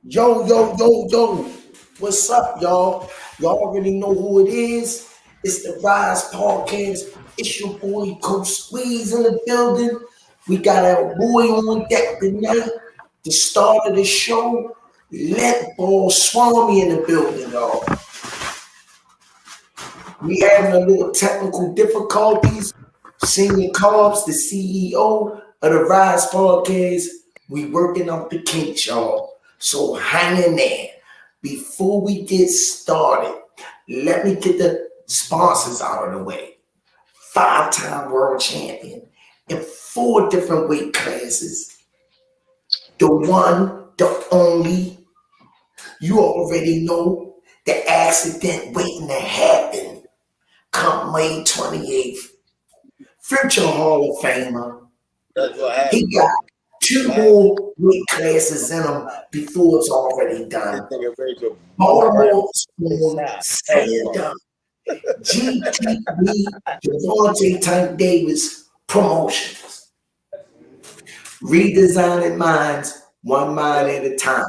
Yo, yo, yo, yo. What's up, y'all? Y'all already know who it is. It's the Rise Podcast. It's your boy Coach Squeeze in the building. We got our boy on deck tonight. The start of the show. Let Ball Swami in the building, y'all. We having a little technical difficulties. Senior Cobbs, the CEO of the Rise Podcast, we working out the kinks, y'all. So hang in there. Before we get started, let me get the sponsors out of the way. Five-time world champion in four different weight classes. The one, the only. You already know the accident waiting to happen come May 28th. Future Hall of Famer. That's what happened. He got two more weight classes in him before it's already done. Baltimore Spoon, stand up. GTB, Gervonta Tank Davis Promotions. Redesigning minds, one mind at a time.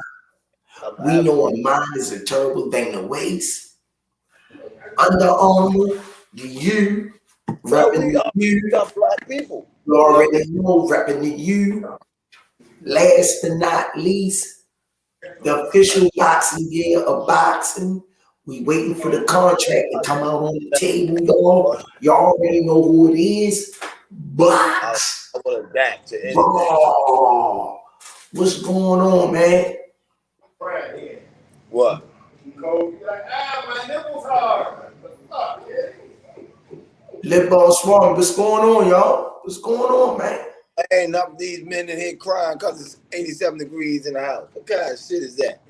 We know a mind is a terrible thing to waste. Under Armour, you, repping you. Got black people. You already know, repping the you. Last but not least, the official boxing gear of boxing. We waiting for the contract to come out on the table, y'all. Y'all already know who it is. Box. I want to back to end. Oh, what's going on, man? What? My nipples hard. Lip Ball Swarm, what's going on, y'all? What's going on, man? Ain't enough of these men in here crying because it's 87 degrees in the house. What kind of shit is that?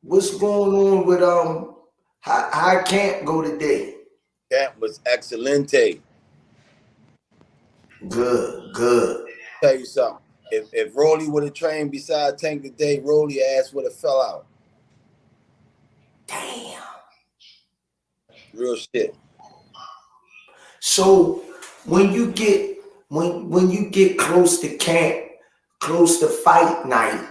What's going on with how camp go today? That was excelente. Good. Tell you something. If Rolly would have trained beside Tank today, Rolly ass would have fell out. Damn. Real shit. So when you get close to camp, close to fight night,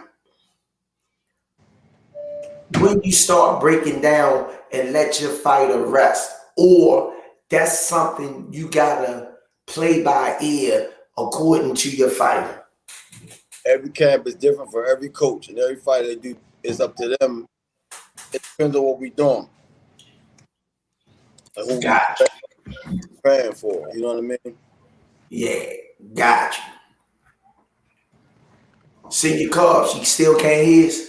when you start breaking down and let your fighter rest, or that's something you gotta play by ear according to your fighter. Every camp is different for every coach, and every fighter they do is up to them. It depends on what we doing. And who Gotcha. we praying for. You know what I mean? Yeah, gotcha. Senior Cubs, you still can't hear us?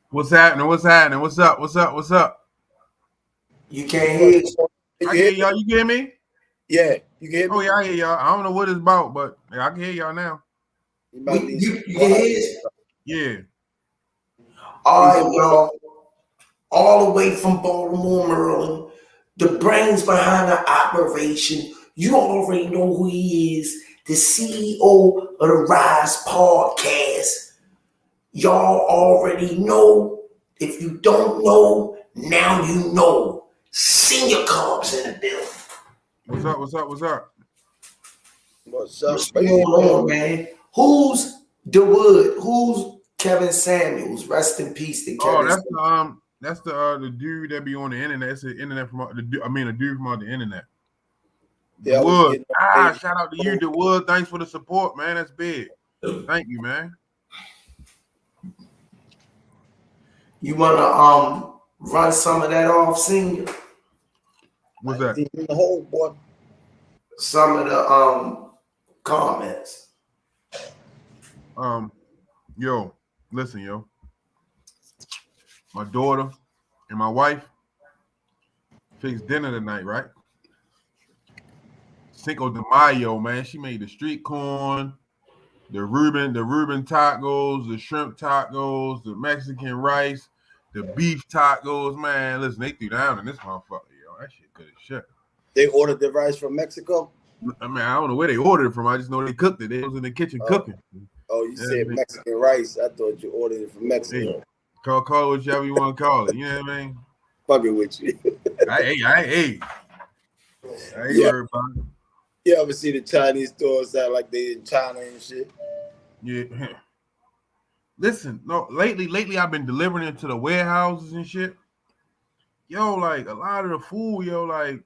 What's happening? What's happening? What's up? What's up? What's up? You can't hear us? I hear y'all. You hear me? Yeah, you can hear me. Oh yeah, I hear y'all. I don't know what it's about, but I can hear y'all now. You can hear us? Yeah. All right, y'all. All the way from Baltimore, Maryland, the brains behind the operation. You already know who he is, the CEO of the Rise Podcast. Y'all already know. If you don't know, now you know. Senior Cubs in the building. What's up? What's up? What's up? What's going on, man? Who's the Wood? Who's Kevin Samuels? Rest in peace to Kevin. Oh, that's the dude that be on the internet. It's the internet from the dude from on the internet. Yeah, Wood. Shout out to you, the Wood. Thanks for the support, man. That's big. Thank you, man. You wanna run some of that off, Senior? What's that? The whole boy. Some of the comments. Yo, listen, yo. My daughter and my wife fixed dinner tonight, right? Cinco de Mayo, man. She made the street corn, the Reuben tacos, the shrimp tacos, the Mexican rice, the beef tacos. Man, listen, they threw down in this motherfucker, yo. That shit good as shit. They ordered the rice from Mexico? I mean, I don't know where they ordered it from. I just know they cooked it. They was in the kitchen cooking. Oh, you said Mexican rice. I thought you ordered it from Mexico. Hey, call it whichever you want to call it. You know what I mean? Fucking with you. I Yeah. worried about it. You ever see the Chinese stores sound like they in China and shit? Yeah. listen, no, lately I've been delivering it to the warehouses and shit. Yo, like a lot of the food, yo, like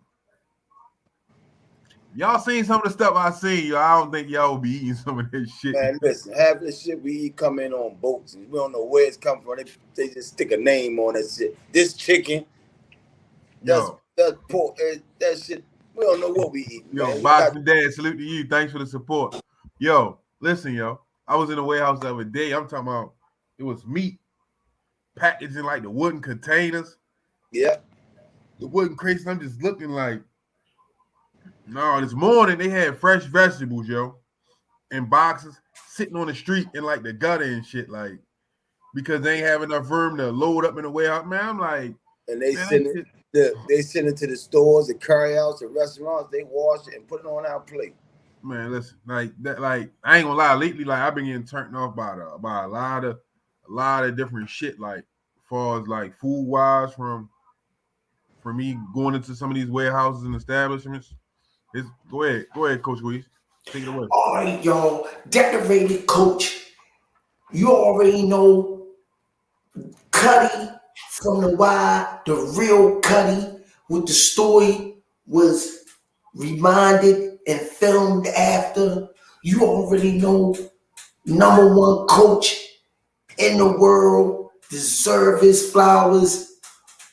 y'all seen some of the stuff I seen, yo. I don't think y'all will be eating some of this shit. Man, listen, half the shit we eat come in on boats, and we don't know where it's coming from. They just stick a name on that shit. This chicken, that's pork, that shit. We don't know what we eat. Yo, man. Boxing Dad, salute to you. Thanks for the support. Yo, listen, yo. I was in the warehouse the other day. I'm talking about it was meat packaged in like the wooden containers. Yeah. The wooden crates. I'm just looking like, no, this morning they had fresh vegetables, yo, in boxes sitting on the street in like the gutter and shit, like, because they ain't have enough room to load up in the warehouse. Man, I'm like, and they send it to the stores, the carryouts, the restaurants. They wash it and put it on our plate. Man, listen, like that, like I ain't gonna lie. Lately, like I've been getting turned off by a lot of different shit. Like, as far as like food wise, from me going into some of these warehouses and establishments. Go ahead, Coach Weeze. Take it away. All right, y'all. Decorated coach. You already know Cuddy from the Y, the real Cuddy, with the story was reminded and filmed after. You already know number one coach in the world, deserve his flowers,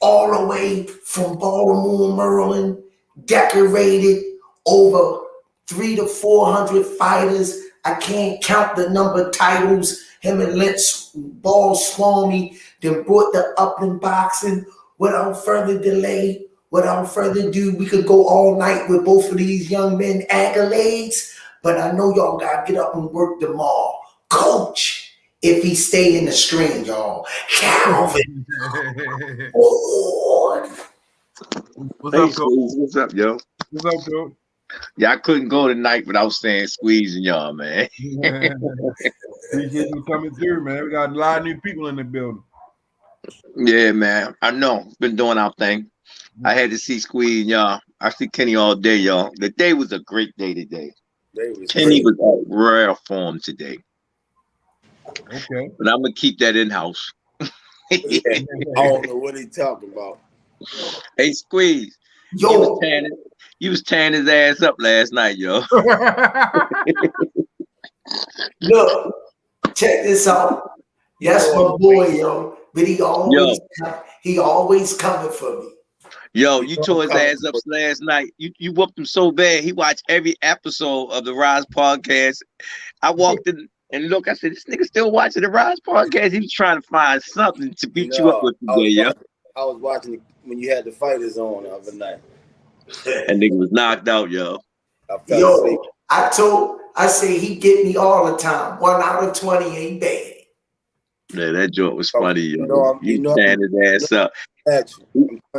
all the way from Baltimore, Maryland, decorated over 300 to 400 fighters. I can't count the number of titles. Him and Lynch ball swung me, then brought the Upland boxing. Without further delay, without further ado, we could go all night with both of these young men accolades, but I know y'all gotta get up and work them all. Coach, if he stay in the stream, y'all. Calvin. Lord. What's up, Coach? What's up, yo? What's up, Coach? Yeah, I couldn't go tonight without saying squeezing y'all, man. Appreciate you coming through, man. We got a lot of new people in the building. Yeah, man. I know. Been doing our thing. I had to see Squeeze, y'all. I see Kenny all day, y'all. The day was a great day today. Kenny was at rare form today. Okay. But I'm gonna keep that in house. I don't know what he talking about. Hey, Squeeze. Yo. You was tearing his ass up last night, yo. Look, check this out. That's my boy, yo. But he always coming for me. Yo, you tore his ass up last night. You whooped him so bad. He watched every episode of the Rize podcast. I walked in and look, I said, this nigga still watching the Rize podcast. He was trying to find something to beat you up with today, yo. I was watching when you had the fighters on the other night. That nigga was knocked out, yo. Yo, I say he get me all the time. 1 out of 20 ain't bad. Yeah, that joke was funny, yo. You tearing his ass up.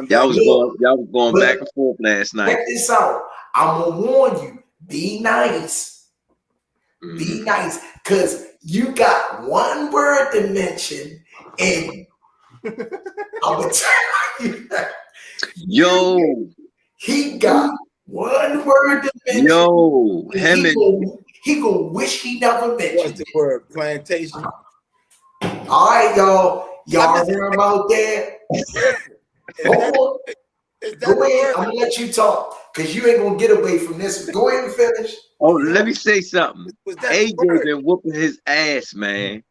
Y'all was going back and forth last night. Check this out. I'm gonna warn you. Be nice. Be nice, because you got one word to mention, and I'm gonna tell you that. Yo, he got one word to mention. Yo, he gonna wish he never mentioned. What's the word? Plantation. All right, y'all. Y'all hear him out there? Hold on. Go ahead. I'm gonna let you talk because you ain't gonna get away from this. Go ahead and finish. Oh, let me say something. AJ been whooping his ass, man.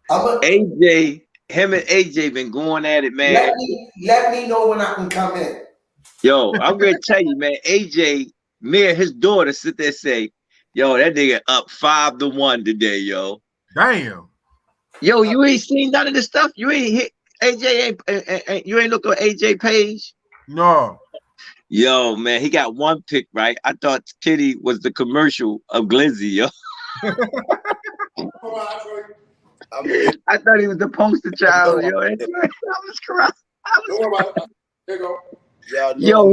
AJ, him and AJ been going at it, man. Let me know when I can come in. Yo, I'm gonna tell you, man. AJ, me and his daughter sit there and say, yo, that nigga up 5-1 today, yo. Damn. Yo, you ain't seen none of this stuff. You ain't hit AJ. You ain't looked on AJ page. No. Yo, man, he got one pick right. I thought Kitty was the commercial of Glizzy, yo. I thought he was the poster child, yo. I was crying. There you go. Yo,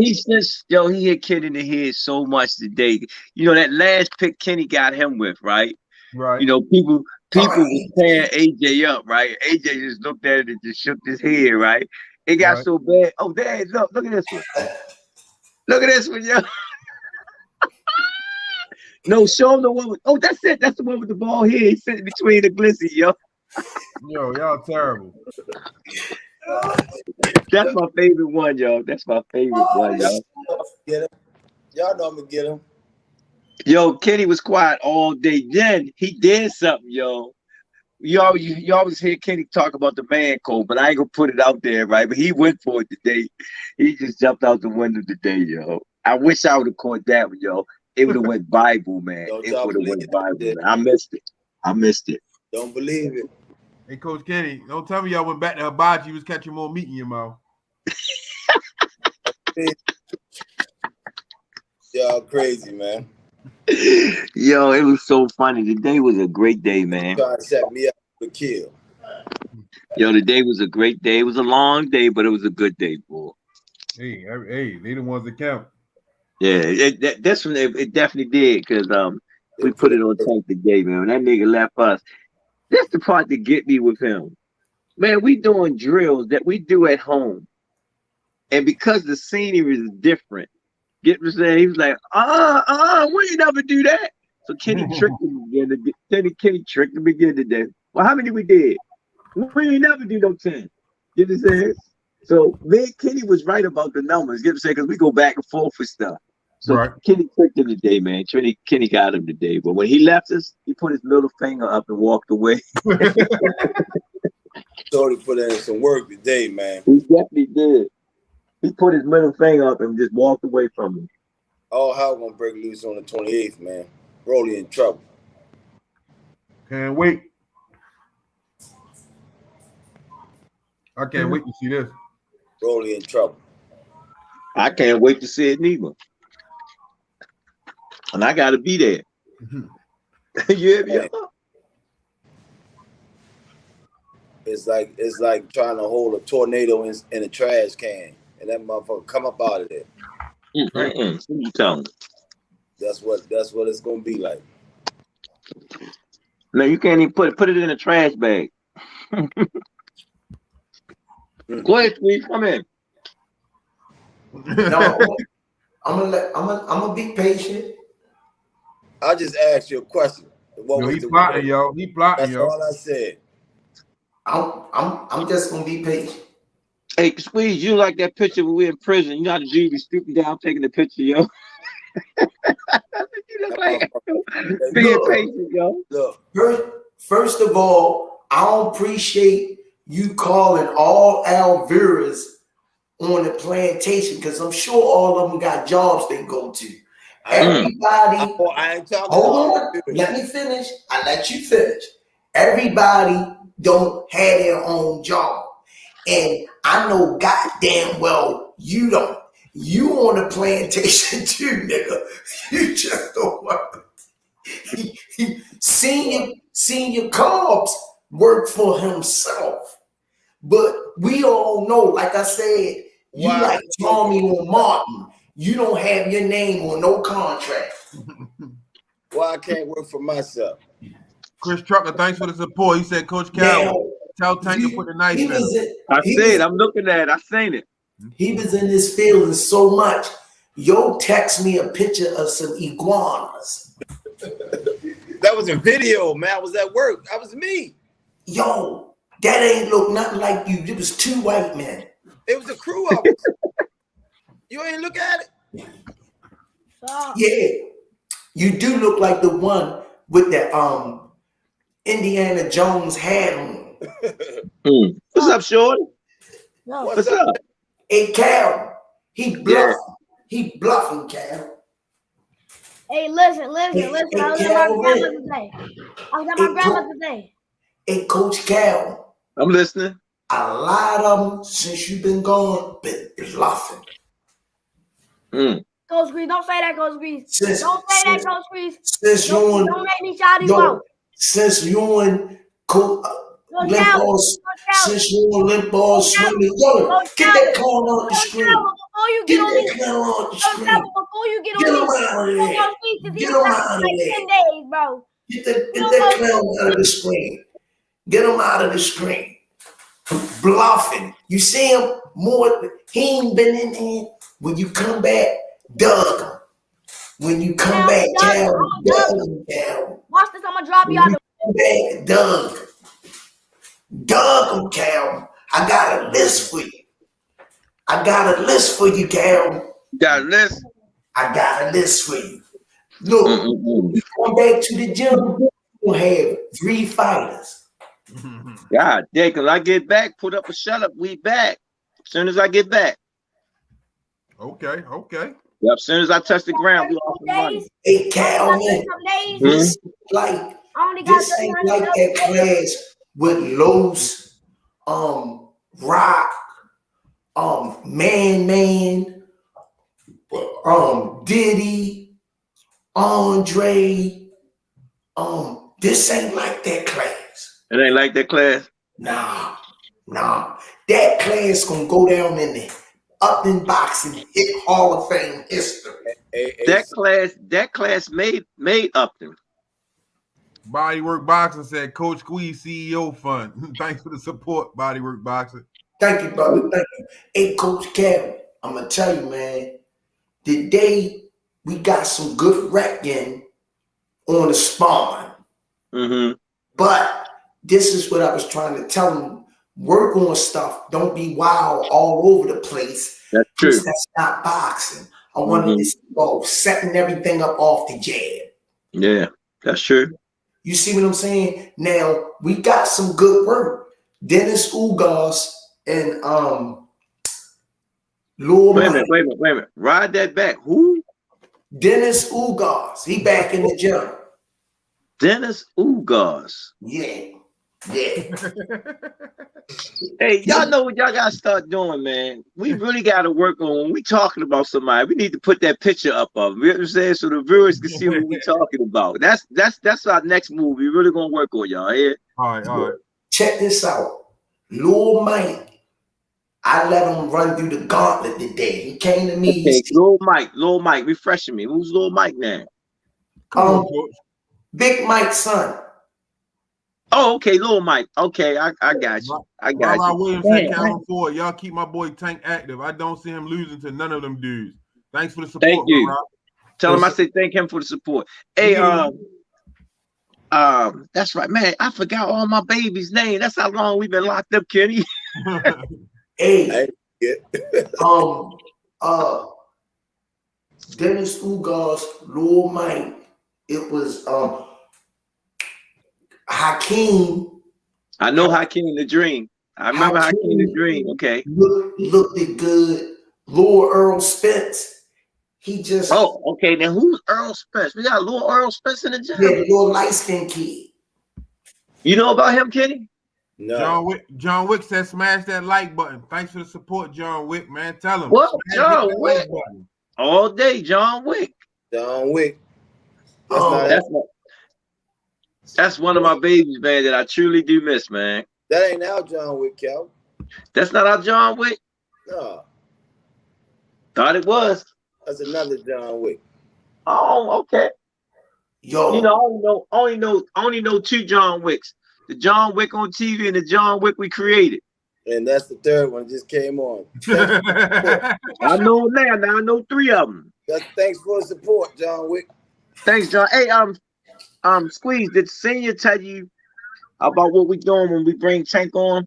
he hit Kenny in the head so much today. You know that last pick Kenny got him with, right? Right. You know, people was tearing AJ up, right? AJ just looked at it and just shook his head, right? It got so bad. Oh, Dad, look at this one. Look at this one, yo. No, show him the one with, oh, that's it. That's the one with the ball here. He's sitting between the Glizzy, yo. Yo, y'all terrible. That's my favorite one, yo. That's my favorite one, yo. Get him. Y'all know I'm gonna get him. Yo, Kenny was quiet all day. Then he did something, yo. You always hear Kenny talk about the man code, but I ain't gonna put it out there, right? But he went for it today. He just jumped out the window today, yo. I wish I would have caught that one, yo. It would have went Bible, man. Don't It y'all would have believe went Bible, it. man. I missed it. Don't believe it. Hey, Coach Kenny, don't tell me y'all went back to Hibachi. You was catching more meat in your mouth. Y'all crazy, man. Yo, it was so funny. Today was a great day, man. Trying to set me up for kill. Yo, today was a great day. It was a long day, but it was a good day, boy. Hey, they the ones that count. Yeah, it definitely did, because we put it on tape today, man. When that nigga left us, that's the part that get me with him. Man, we doing drills that we do at home. And because the scenery is different, get what I'm saying? He was like, we ain't never do that. So Kenny tricked him again. Kenny tricked him again today. Well, how many we did? We ain't never do no 10. You know what I'm saying? So me and Kenny was right about the numbers, you know what I'm saying? Because we go back and forth for stuff. So right. Kenny tricked him today, man. Kenny got him today. But when he left us, he put his middle finger up and walked away. So he put in some work today, man. He definitely did. He put his middle finger up and just walked away from me. All hell gonna break loose on the 28th, man. Rolly in trouble. Can't wait. I can't wait to see this. Rolly in trouble. I can't wait to see it neither. And I gotta be there. You hear me? It's like trying to hold a tornado in a trash can, and that motherfucker come up out of there. What you telling? That's what it's gonna be like. No, you can't even put it in a trash bag. Go ahead, please come in. No, I'm gonna be patient. I just asked you a question. He plotting, yo. He plotting, That's all I said. I'm just gonna be patient. Hey, Squeeze, you like that picture when we in prison? You know how the dude be stooping down taking the picture, yo. You look like being patient, yo. Look. First of all, I don't appreciate you calling all Alveras on the plantation, because I'm sure all of them got jobs they go to. Everybody, I ain't talking hold on, let me finish. I let you finish. Everybody don't have their own job. And I know goddamn well you don't. You on the plantation too, nigga. You just don't want Senior Cobbs work for himself. But we all know, like I said, you like Tommy or Martin. You don't have your name on no contract. Why I can't work for myself? Chris Trucker, thanks for the support. He said, Coach Cal, tell Tank to put the knife in him. I'm looking at it. I seen it. He was in his feelings so much. Yo, text me a picture of some iguanas. That was a video, man. I was at work. That was me. Yo, that ain't look nothing like you. It was two white men. It was a crew of us. You ain't look at it? Yeah. You do look like the one with the Indiana Jones hat on. What's up, Shorty? What's up? Hey, Cal. He bluffing. He bluffing, Cal. Hey, listen. I was at my grandma today. Hey, Coach Cal. I'm listening. A lot of them, since you've been gone, been bluffing. Coach Grease, don't say that, Coach Grease. Don't say that, Coach Grease. Don't make me shout you out. Since you and Limp Ball swimming, get that clown out the screen. Before you get on that clown out the screen. Before you get him out of there. Get him out of there. 10 days, bro. Get that clown out of the screen. Get him out of the screen. Bluffing. You see him more. He ain't been in there. When you come back, dug him. When you come back, Cal, dug him down. Watch this. I'm gonna drop you out. Back, Doug. Dug them, Cal. I got a list for you. Cal. Got a list? I got a list for you. Look, going back to the gym, we'll have 3 fighters. God, yeah, because I get back, put up a shut up, we back. As soon as I get back. Okay. Yep, as soon as I touch the ground, we off the money. Hey, Cal, man, this ain't like that class with Los, Rock, Man, Diddy, Andre. This ain't like that class. It ain't like that class? Nah. That class gonna go down in the Upton Boxing Hit Hall of Fame history. That class made Upton. Bodywork Boxing said, Coach Squeeze CEO Fund. Thanks for the support, Bodywork Boxing. Thank you, brother. Thank you. Hey, Coach Kevin, I'm gonna tell you, man. Today we got some good wrecking on the spawn. But this is what I was trying to tell them. Work on stuff. Don't be wild all over the place. That's true. That's not boxing. I wanted to go setting everything up off the jab. Yeah, that's true. You see what I'm saying? Now we got some good work. Dennis Ugas and Lord. Wait a minute. Ride that back. Who? Dennis Ugas. He back in the gym. Dennis Ugas. Yeah. Hey, y'all know what y'all gotta start doing, man. We really gotta work on when we talking about somebody. We need to put that picture up of them. You know what I'm saying? So the viewers can see what we talking about. That's our next move. We really gonna work on y'all here. All right. Check this out. Lil Mike. I let him run through the gauntlet today. He came to me. Okay, Lil Mike, refreshing me. Who's Lil Mike now? Big Mike's son. Oh, okay, Lil Mike. Okay, I got you. Rob Williams said, Calvin Ford, y'all keep my boy Tank active. I don't see him losing to none of them dudes. Thanks for the support. Thank you. Rob. Tell him I say thank him for the support. Hey, that's right, man. I forgot all my baby's name. That's how long we've been locked up, Kenny. Hey, Dennis Ugas, Lil Mike. It was Hakeem. I know Hakeem the Dream. I remember Hakeem the Dream. Okay. Looked it good. Lord Earl Spence. He just. Oh, okay. Now who's Earl Spence? We got Lord Earl Spence in the gym. Yeah, the little light skinned kid. You know about him, Kenny? No. John Wick said, smash that like button. Thanks for the support, John Wick, man. Tell him. What? John Wick? All day, John Wick. That's one of my babies, man, that I truly do miss, man. That ain't our John Wick, Cal. That's not our John Wick? No. Thought it was. That's another John Wick. Oh, okay. Yo. You know, I only know 2 John Wicks. The John Wick on TV and the John Wick we created. And that's the third one that just came on. I know now. Now I know 3 of them. Thanks for the support, John Wick. Thanks, John. Hey, Squeeze, did Senior tell you about what we're doing when we bring Tank on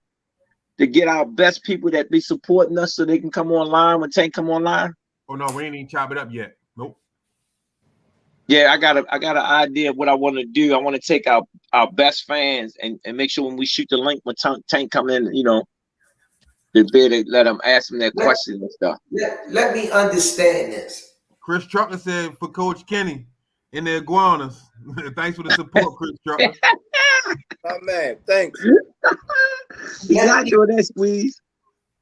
to get our best people that be supporting us so they can come online when Tank come online? Oh no, we ain't even chop it up yet. Nope. Yeah, I got an idea of what I want to do. I want to take our best fans and make sure when we shoot the link when Tank come in, you know, to be able to let them ask them their questions and stuff. Let me understand this. Chris Trucker said for Coach Kenny in the iguanas. Thanks for the support, Chris Trucker. Oh man, thanks. You're not doing that, Squeeze.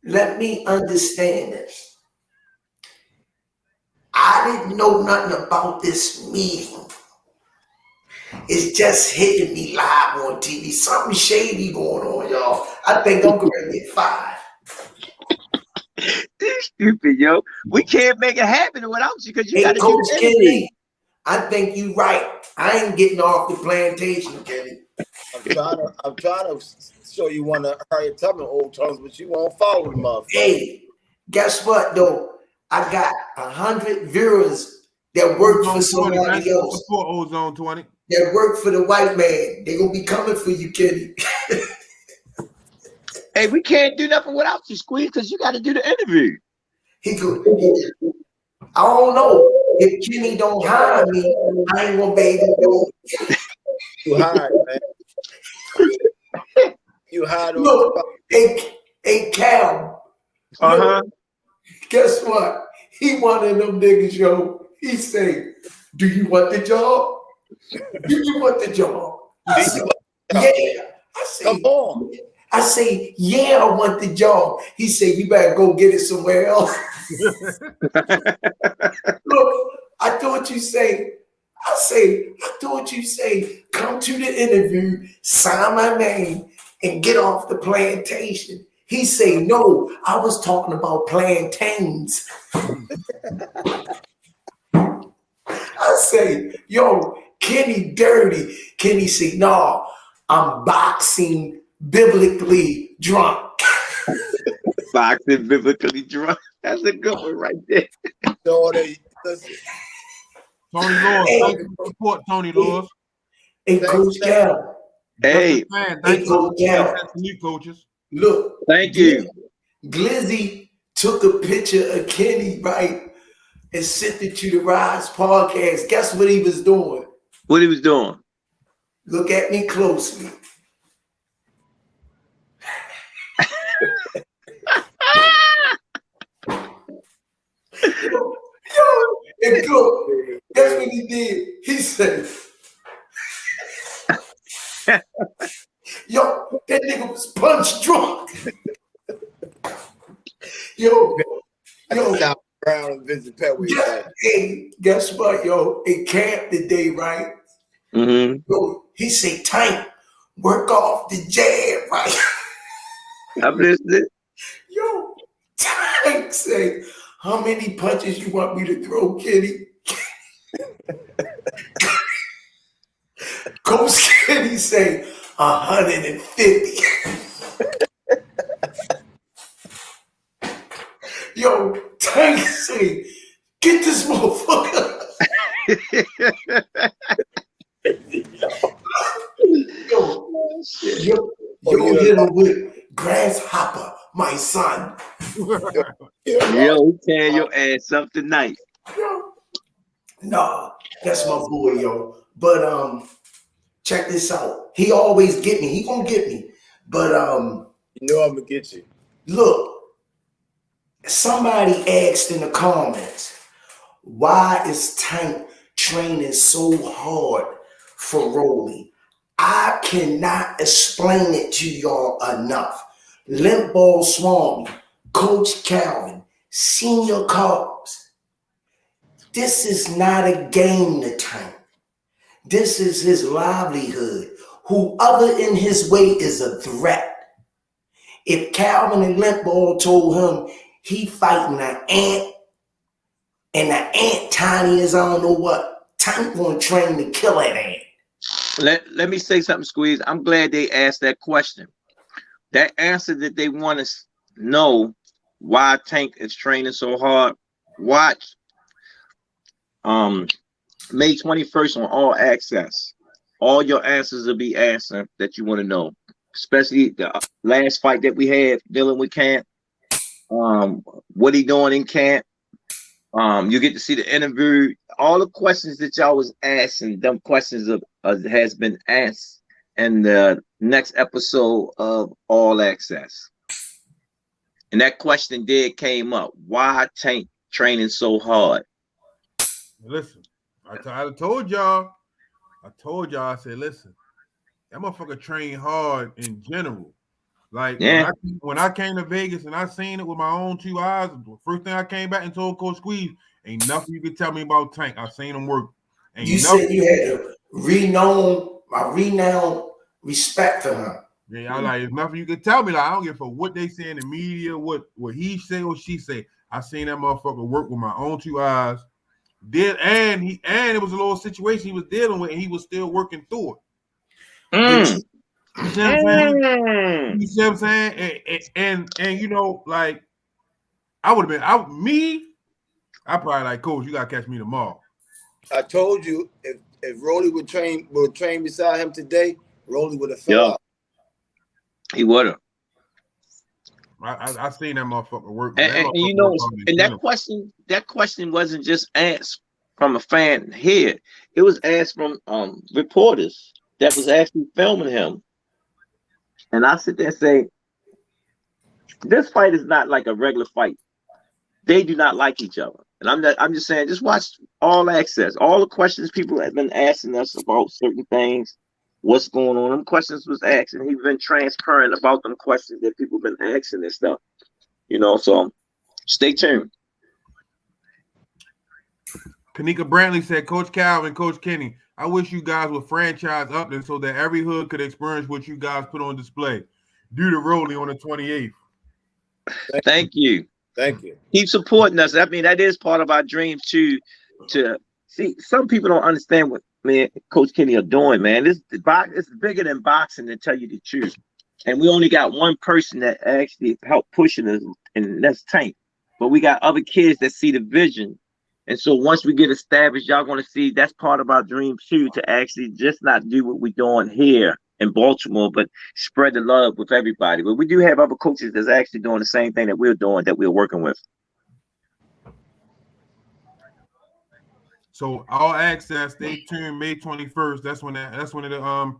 Let me understand this. I didn't know nothing about this meeting. It's just hitting me live on TV. Something shady going on, y'all. I think I'm going to get fired. Stupid, yo. We can't make it happen without you because you got to do Coach the Kenny, I think you right. I ain't getting off the plantation, Kenny. I'm trying to show you one of Harriet Tubman old tongues, but you won't follow them up. Hey, guess what though? I got 100 viewers that work for somebody else. Support Ozone 20. That work for the white man. They're gonna be coming for you, Kenny. Hey, we can't do nothing without you, Squeeze, because you got to do the interview. He could. I don't know. If Kenny don't hire me, I ain't gonna be able to do it. You hired, man. You hired on Look, the spot. hey Cal. Guess what? He one of them niggas, yo. He say, "Do you want the job? Do you want the job?" I say, "Yeah." I say, "Come on." I say, "Yeah, I want the job." He say, "You better go get it somewhere else." Look, I thought you say, I thought you say, come to the interview, sign my name, and get off the plantation. He say, no, I was talking about plantains. I say, yo, Kenny dirty. Kenny say, no, I'm boxing biblically drunk. Boxing biblically drunk. That's a good one right there. Tony Laws, thank you for support, Tony Laws. Hey, Coach Cal. Hey, thank you for the coaches. Look, thank you. Glizzy took a picture of Kenny, right, and sent it to the Rize podcast. Guess what he was doing? What he was doing? Look at me closely. And look, guess what he did? He said, yo, that nigga was punch drunk. Yo. Brown and Vincent Petway. Hey, guess what, yo? In camp today, right? Yo, he say, Tank, work off the jab, right? I'm listening. Yo, Tank say, how many punches you want me to throw, Kenny? Coach Kenny say, 150. Yo, Tank say, get this motherfucker. yo, hit him with grasshopper, my son. Yo, tear your ass up tonight. Nah, that's my boy, yo. But check this out. He always get me. He gonna get me. But you know I'm gonna get you. Look, somebody asked in the comments, why is Tank training so hard for Rolly? I cannot explain it to y'all enough. Limp Ball Swami, Coach Calvin, Senior Carbs. This is not a game to Tank. This is his livelihood. Whoever in his way is a threat. If Calvin and Limp Ball told him he fighting an ant, and the ant tiny as I don't know what, Tank gonna train to kill that ant. Let me say something, Squeeze. I'm glad they asked that question. That answer that they want to know why Tank is training so hard. Watch May 21st on All Access. All your answers will be answered that you want to know. Especially the last fight that we had dealing with camp. What he doing in camp. You get to see the interview. All the questions that y'all was asking, them questions has been asked in the next episode of All Access. And that question came up. Why Tank training so hard? Listen, I told y'all, I said, listen, that motherfucker train hard in general. Like, when I came to Vegas and I seen it with my own 2 eyes, the first thing I came back and told Coach Squeeze, ain't nothing you could tell me about Tank. I seen him work. You said you had a renowned respect for him. Yeah, I like, there's nothing you could tell me. Like, I don't give a fuck what they say in the media, what he say or she say. I seen that motherfucker work with my own 2 eyes. And it was a little situation he was dealing with, and he was still working through it. You see what I'm saying? And you know, like, I would have been I probably like, Coach, you gotta catch me tomorrow. I told you if Rolly would train beside him today, Rolly would have fell out. He would have. I seen that motherfucker work, And, man. That and you motherfucker know, work on his and that question wasn't just asked from a fan here. It was asked from reporters that was actually filming him. And I sit there and say, this fight is not like a regular fight. They do not like each other. And I'm just saying, just watch All Access. All the questions people have been asking us about certain things, what's going on. Them questions was asked, and he's been transparent about them questions that people been asking and stuff. You know, so stay tuned. Kanika Brantley said, Coach Calvin, Coach Kenny, I wish you guys would franchise Upton so that every hood could experience what you guys put on display. Do the rolling on the 28th. Thank you. Thank you. Keep supporting us. I mean, that is part of our dreams too. To see, some people don't understand what me and Coach Kenny are doing, man. It's bigger than boxing, to tell you the truth. And we only got one person that actually helped pushing us, and that's Tank. But we got other kids that see the vision. And so once we get established, y'all going to see that's part of our dream too, to actually just not do what we're doing here in Baltimore, but spread the love with everybody. But we do have other coaches that's actually doing the same thing that we're doing, that we're working with. So All Access, stay tuned. May 21st. That's when it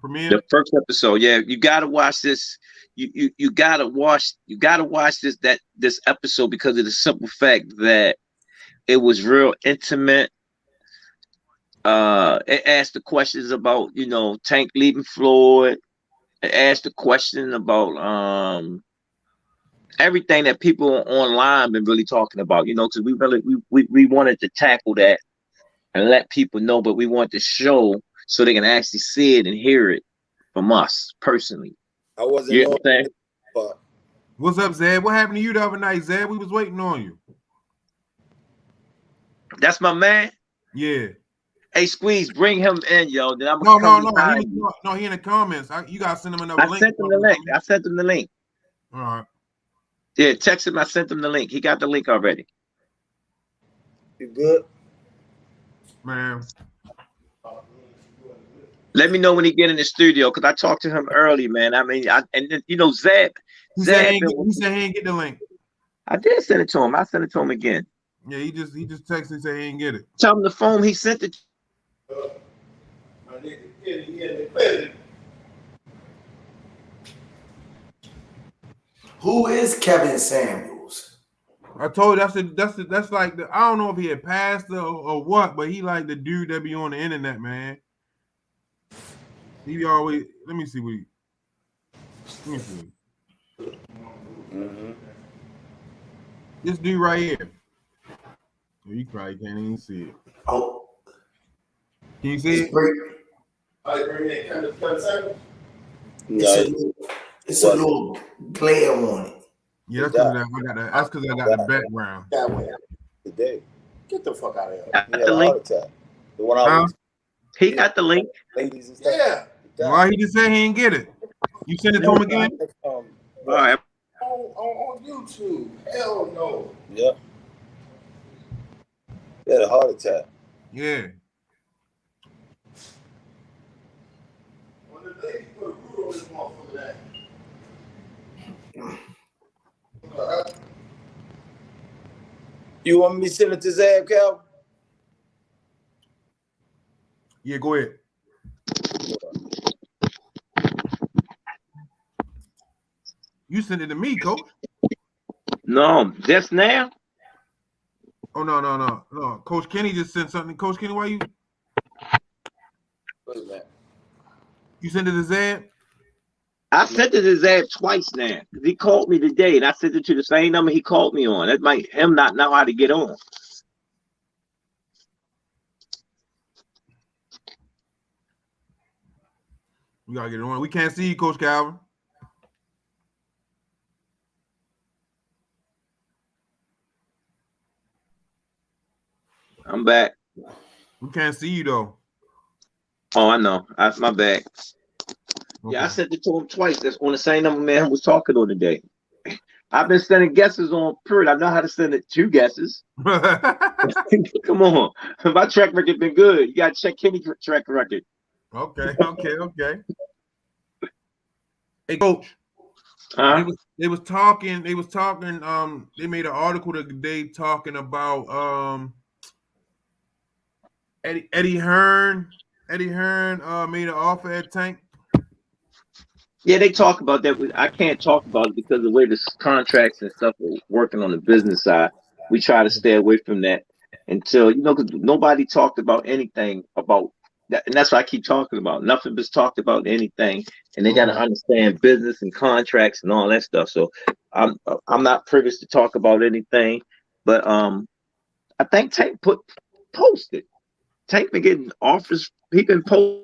premiere. The first episode, yeah. You gotta watch this. You gotta watch this episode because of the simple fact that it was real intimate. It asked the questions about, you know, Tank leaving Floyd. It asked the question about everything that people online been really talking about, you know, because we wanted to tackle that and let people know, but we want to show so they can actually see it and hear it from us personally. I wasn't. You know what I'm saying? But What's up, Zab? What happened to you the other night, Zab? We was waiting on you. That's my man. Yeah. Hey, Squeeze, bring him in, yo. Then I'm No. He in the comments. You gotta send him another link. I sent him the link. I sent him the link. All right. Yeah, text him. I sent him the link. He got the link already. you good? Man. Let me know when he get in the studio, because I talked to him early, man. I mean, you know, Zab. He said he ain't get the link. I did send it to him. I sent it to him again. Yeah, he just texted and said he ain't get it. Tell him the phone he sent it. My nigga Kenny, he in the prison. Who is Kevin Samuels? I told you that's like I don't know if he had passed or what, but he like the dude that be on the internet, man. He always let me see. Mm-hmm. This dude right here. You probably can't even see it. Oh, Can you see it? I bring in Kevin Samuels. It's a little glare on it. Yeah, that's because I got the background. That way. Today. Get the fuck out of here. Got the link. The one I was He got the link. ladies and stuff. Yeah. Why he just said he ain't get it? You send it to him again? All right. On YouTube. Hell no. Yeah. He had a heart attack. Yeah. When the lady put a root on this motherfucker, that. You want me to send it to Zab, Cal? Yeah, go ahead. You sent it to me, Coach. No, just now. Oh no. Coach Kenny just sent something. Coach Kenny, why you? What is that? You sent it to Zab? I sent it to Zab twice now. He called me today, and I sent it to the same number he called me on. That might him not know how to get on. We gotta get it on. We can't see you, Coach Calvin. I'm back. We can't see you though. Oh, I know. That's my bad. Okay. Yeah, I sent it to him twice. That's on the same number man was talking on today. I've been sending guesses on period. I know how to send it 2 guesses. Come on. My track record been good. You gotta check Kenny's track record. Okay. Hey, Coach. Huh? They was talking. They made an article today talking about Eddie Hearn. Eddie Hearn made an offer at Tank. Yeah, they talk about that. I can't talk about it because of the way the contracts and stuff are working on the business side. We try to stay away from that until because nobody talked about anything about that, and that's what I keep talking about. Nothing was talked about anything, and they got to understand business and contracts and all that stuff. So I'm not privileged to talk about anything, but I think Tank posted. Tank been getting offers. He been posted.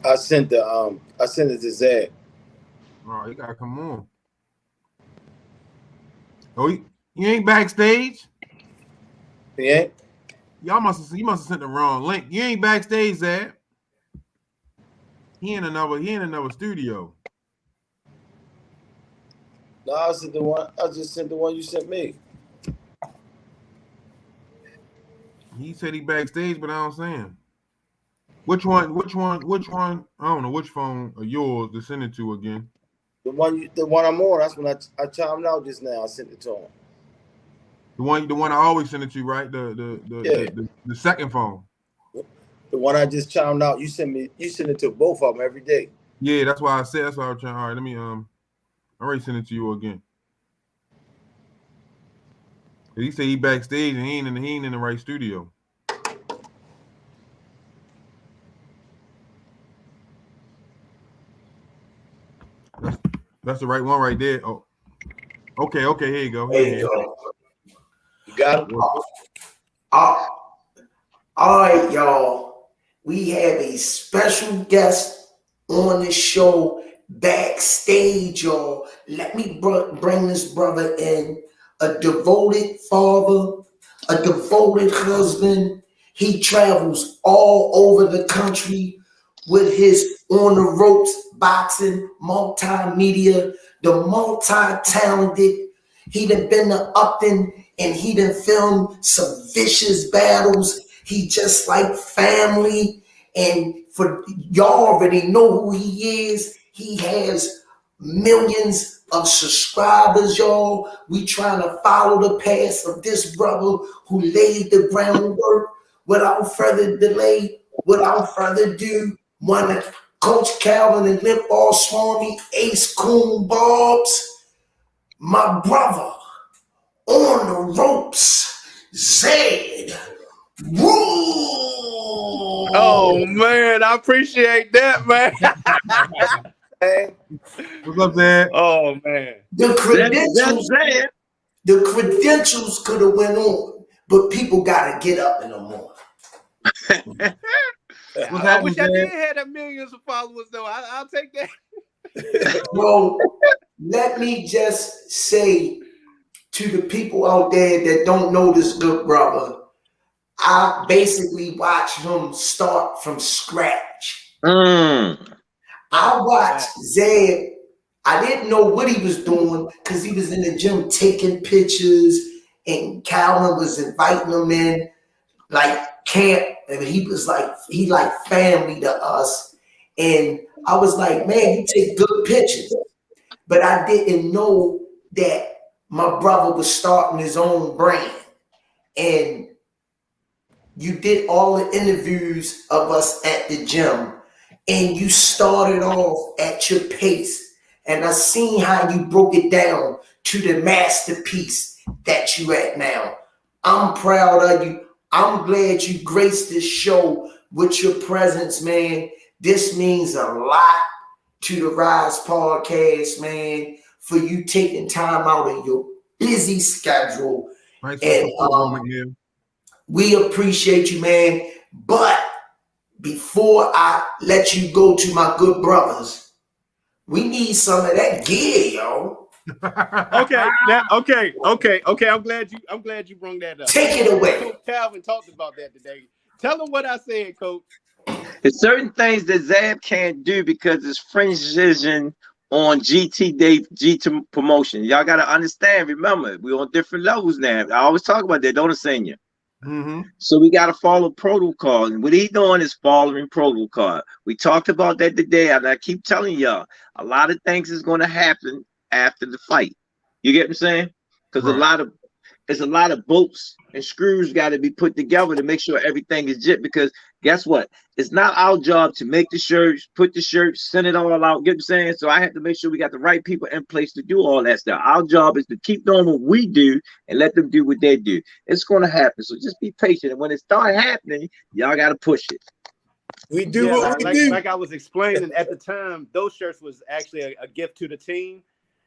I sent it to Zab. Oh, you gotta come on. Oh, you ain't backstage. He ain't. You must have sent the wrong link. You ain't backstage, Zab. He in another studio. No, I sent the one. I just sent the one you sent me. He said he backstage, but I don't see him. Which one? I don't know which phone of yours to send it to again. The one I'm on. That's when I chimed out just now. I sent it to him. The one I always send it to, right? The second phone. The one I just chimed out. You send it to both of them every day. Yeah, that's why I said. That's why I was trying. All right, let me I already sent it to you again. He said he backstage and he ain't in the right studio. That's the right one right there. Oh, okay. Here you go. There you go. You got it. All right, y'all. We have a special guest on the show backstage, y'all. Let me bring this brother in. A devoted father, a devoted husband. He travels all over the country with his on the ropes boxing, multimedia, the multi-talented. He done been to Upton and he done filmed some vicious battles. He just like family. And for y'all already know who he is. He has millions of subscribers, y'all. We trying to follow the path of this brother who laid the groundwork. Without further delay, without further ado, one of Coach Calvin and Lip Ball Swami, Ace Coon Bobs, my brother on the ropes, Zab Brooks. Oh man, I appreciate that, man. Hey. What's up, Zab? Oh man. The credentials could have went on, but people gotta get up in the morning. I wish I did have that millions of followers though. I'll take that. Well, let me just say to the people out there that don't know this good brother, I basically watched him start from scratch. I watched Zab. I didn't know what he was doing because he was in the gym taking pictures and Calvin was inviting him in like camp. And he was like, he like family to us. And I was like, man, you take good pictures. But I didn't know that my brother was starting his own brand. And you did all the interviews of us at the gym. And you started off at your pace. And I seen how you broke it down to the masterpiece that you at now. I'm proud of you. I'm glad you graced this show with your presence, man. This means a lot to the Rize podcast, man, for you taking time out of your busy schedule. And we appreciate you, man. But before I let you go to my good brothers, we need some of that gear, yo. Okay. I'm glad you brought that up. Take it away. Coach Calvin talked about that today. Tell him what I said, Coach. There's certain things that Zab can't do because it's fringing on GT promotion. Y'all gotta understand. Remember, we're on different levels now. I always talk about that, don't I, Senior? So we got to follow protocol, and what he doing is following protocol. We talked about that today, and I keep telling y'all, a lot of things is going to happen after the fight. You get what I'm saying? Because there's a lot of bolts and screws got to be put together to make sure everything is jit. Because guess what? It's not our job to make the shirts, put the shirts, send it all out. Get what I'm saying? So I have to make sure we got the right people in place to do all that stuff. Our job is to keep doing what we do and let them do what they do. It's going to happen. So just be patient. And when it starts happening, y'all got to push it. We do what we do. Like I was explaining at the time, those shirts was actually a gift to the team.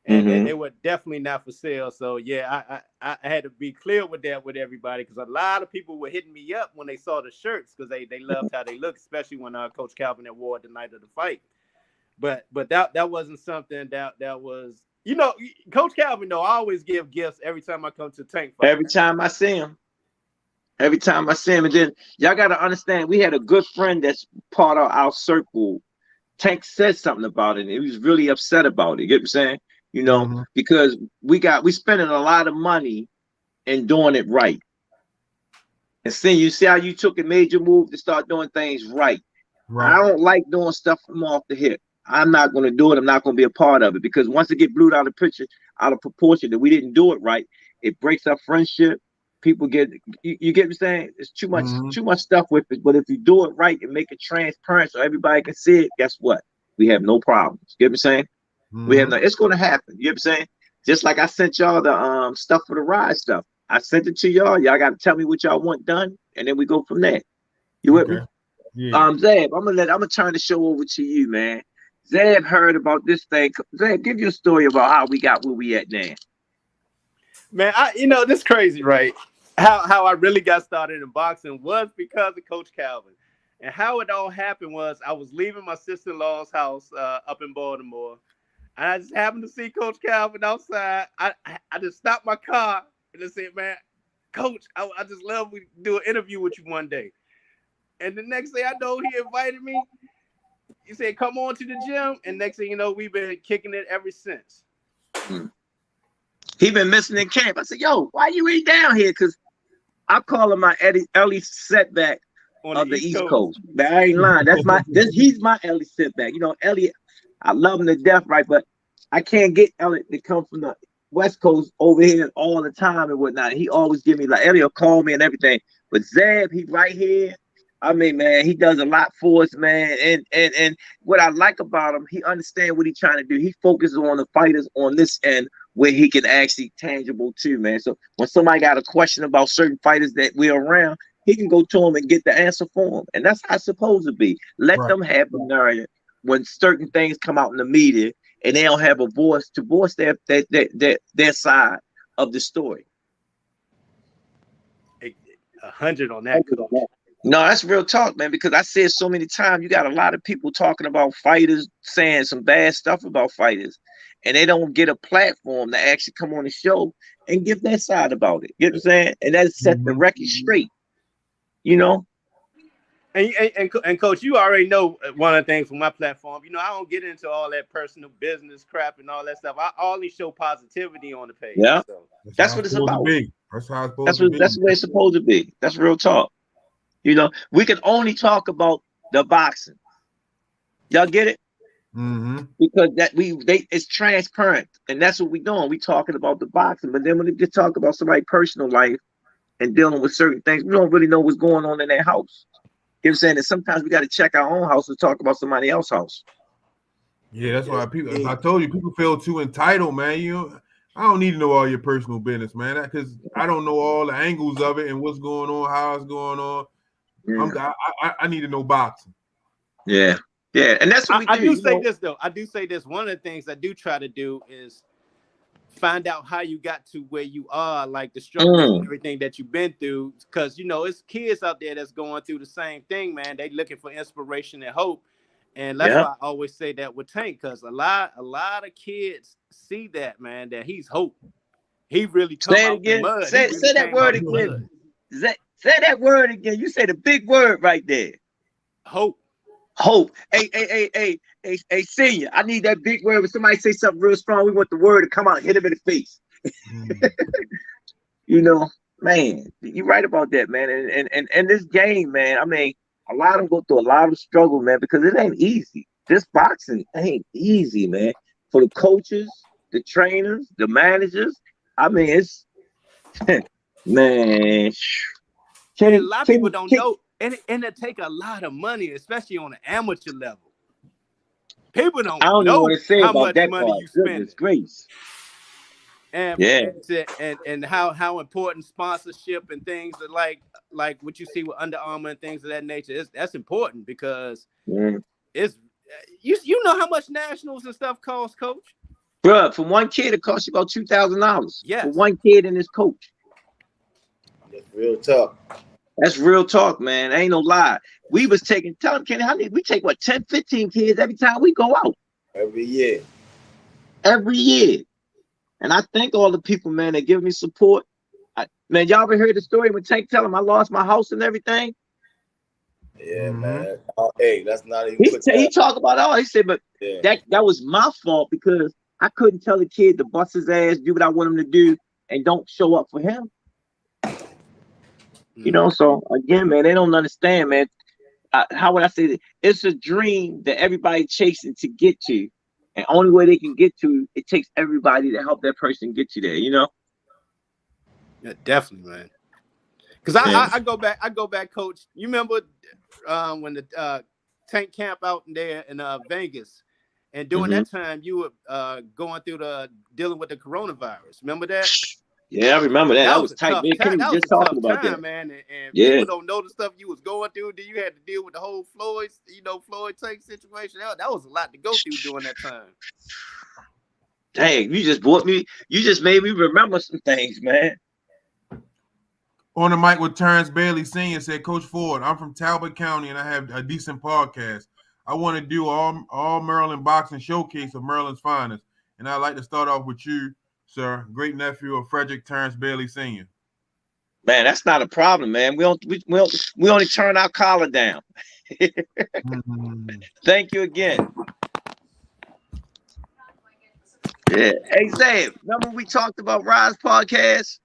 And they were definitely not for sale. So yeah, I had to be clear with that with everybody, because a lot of people were hitting me up when they saw the shirts, because they loved how they look, especially when Coach Calvin had wore it the night of the fight. But that wasn't something that was, you know, Coach Calvin though, I always give gifts every time I come to Tank fight. Every time I see him. And then y'all got to understand, we had a good friend that's part of our circle. Tank said something about it, and he was really upset about it. You get what I'm saying? You know, because we spending a lot of money and doing it right. And you see how you took a major move to start doing things right. I don't like doing stuff from off the hip. I'm not going to do it. I'm not going to be a part of it, because once it get blew out of picture, out of proportion, that we didn't do it right, it breaks our friendship. People get, you get what I'm saying? It's too much stuff with it. But if you do it right and make it transparent so everybody can see it, guess what? We have no problems. You get what I'm saying? We have no, it's going to happen. You know what I'm saying? Just like I sent y'all the stuff for the Rize stuff. I sent it to y'all. Y'all got to tell me what y'all want done, and then we go from there. You with me? Yeah. Zab, I'm gonna turn the show over to you, man. Zab heard about this thing. Zab, give you a story about how we got where we at now. Man, this crazy, right? How I really got started in boxing was because of Coach Calvin. And how it all happened was I was leaving my sister-in-law's house up in Baltimore. And I just happened to see Coach Calvin outside. I just stopped my car and just said, man, Coach, I just love to do an interview with you one day. And the next thing I know, he invited me. He said, come on to the gym. And next thing you know, we've been kicking it ever since. He been missing in camp. I said, yo, why you ain't down here? Because I call him my Ellis setback on the East Coast. But I ain't lying. He's my Ellis setback. You know, Elliot, I love him to death, right? But I can't get Elliot to come from the West Coast over here all the time and whatnot. He always give me, like, Elliot will call me and everything. But Zab, he right here. I mean, man, he does a lot for us, man. And what I like about him, he understands what he's trying to do. He focuses on the fighters on this end where he can actually tangible too, man. So when somebody got a question about certain fighters that we're around, he can go to them and get the answer for them. And that's how it's supposed to be. Let them have the narrative when certain things come out in the media and they don't have a voice to voice their side of the story. 100 on that, Coach. No, that's real talk, man, because I said so many times, you got a lot of people talking about fighters, saying some bad stuff about fighters, and they don't get a platform to actually come on the show and give their side about it. You know what I'm saying? And that set the record straight, you know? And Coach, you already know one of the things from my platform. You know, I don't get into all that personal business crap and all that stuff. I only show positivity on the page. Yeah, so. that's what it's about. That's how it's supposed to be. That's what it's supposed to be. That's real talk. You know, we can only talk about the boxing. Y'all get it? Because it's transparent, and that's what we doing. We talking about the boxing, but then when we just talk about somebody's personal life and dealing with certain things, we don't really know what's going on in their house. You know what I'm saying? And sometimes we got to check our own house and talk about somebody else's house. Yeah, that's why people. As I told you, people feel too entitled, man. I don't need to know all your personal business, man, because I don't know all the angles of it and what's going on, how it's going on. Yeah. I need to know boxing. Yeah, and that's what we do. I do say this though. I do say this. One of the things I do try to do is find out how you got to where you are, like the struggle and everything that you've been through. Because it's kids out there that's going through the same thing, man. They looking for inspiration and hope, and that's why I always say that with Tank, because a lot of kids see that, man, that he's hope. He really come out the mud. Say that word again. Say that word again. You say the big word right there. Hope. Hey, senior. I need that big word. When somebody say something real strong, we want the word to come out and hit him in the face. You know, Man, you're right about that, man. And this game, man, I mean, a lot of them go through a lot of struggle, man, because it ain't easy. This boxing ain't easy, man. For the coaches, the trainers, the managers. I mean, it's man. A lot of people don't know, and it take a lot of money, especially on the amateur level. People don't know how much money you spend. Grace. And and how important sponsorship and things are like what you see with Under Armour and things of that nature. That's important because it's you know how much nationals and stuff cost, Coach. Bruh, for one kid, it costs you about $2,000. Yes. For one kid and his coach. That's real talk. That's real talk, man. Ain't no lie. We was taking, tell him, Kenny, how many, we take what, 10, 15 kids every time we go out. Every year. Every year. And I thank all the people, man, that give me support. Man, y'all ever heard the story when Tank tell him I lost my house and everything? Yeah, man. Oh, hey, that's not even. He talk about all. He said, but that was my fault because I couldn't tell the kid to bust his ass, do what I want him to do, and don't show up for him. You know, so again, man, they don't understand, man. How would I say that? It's a dream that everybody chasing to get to, and only way they can get to it takes everybody to help that person get you there. You know? Yeah, definitely, man. Because I go back, Coach. You remember when the Tank camp out in there in Vegas, and during that time you were going through dealing with the coronavirus. Remember that? Yeah, I remember that. That was tight. That was just talking about time, that, man. And people don't know the stuff you was going through. Then you had to deal with the whole Floyd Tank situation. That was a lot to go through during that time. Dang, you just made me remember some things, man. On the mic with Terrence Bailey Sr. said, Coach Ford, I'm from Talbot County and I have a decent podcast. I want to do all Maryland boxing showcase of Maryland's finest. And I'd like to start off with you, sir, great nephew of Frederick Terrence Bailey Sr. Man, that's not a problem, man. We only turn our collar down. Thank you again. Yeah. Hey, Zab, remember we talked about Rize podcast?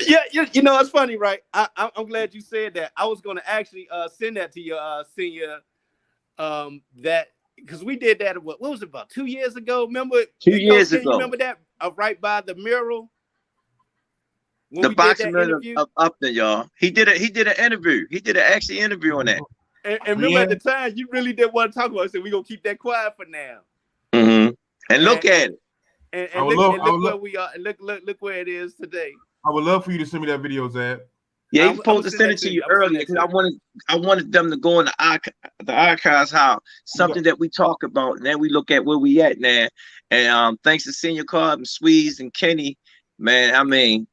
Yeah, you know, it's funny, right? I'm glad you said that. I was going to actually send that to your senior, that because we did that. What was it, about 2 years ago? Remember? 2 years ago. You remember that? Right by the mural. The boxing of Upton, y'all. He did an interview. He did an actual interview on that. And remember at the time, you really didn't want to talk about it. So we're gonna keep that quiet for now. And look at it. And look where we are. And look where it is today. I would love for you to send me that video, Zab. Yeah, he's supposed to send it to you earlier because I wanted them to go in the archives, how something that we talk about, and then we look at where we at now. And thanks to Senior Carb and Squeeze and Kenny, man, I mean,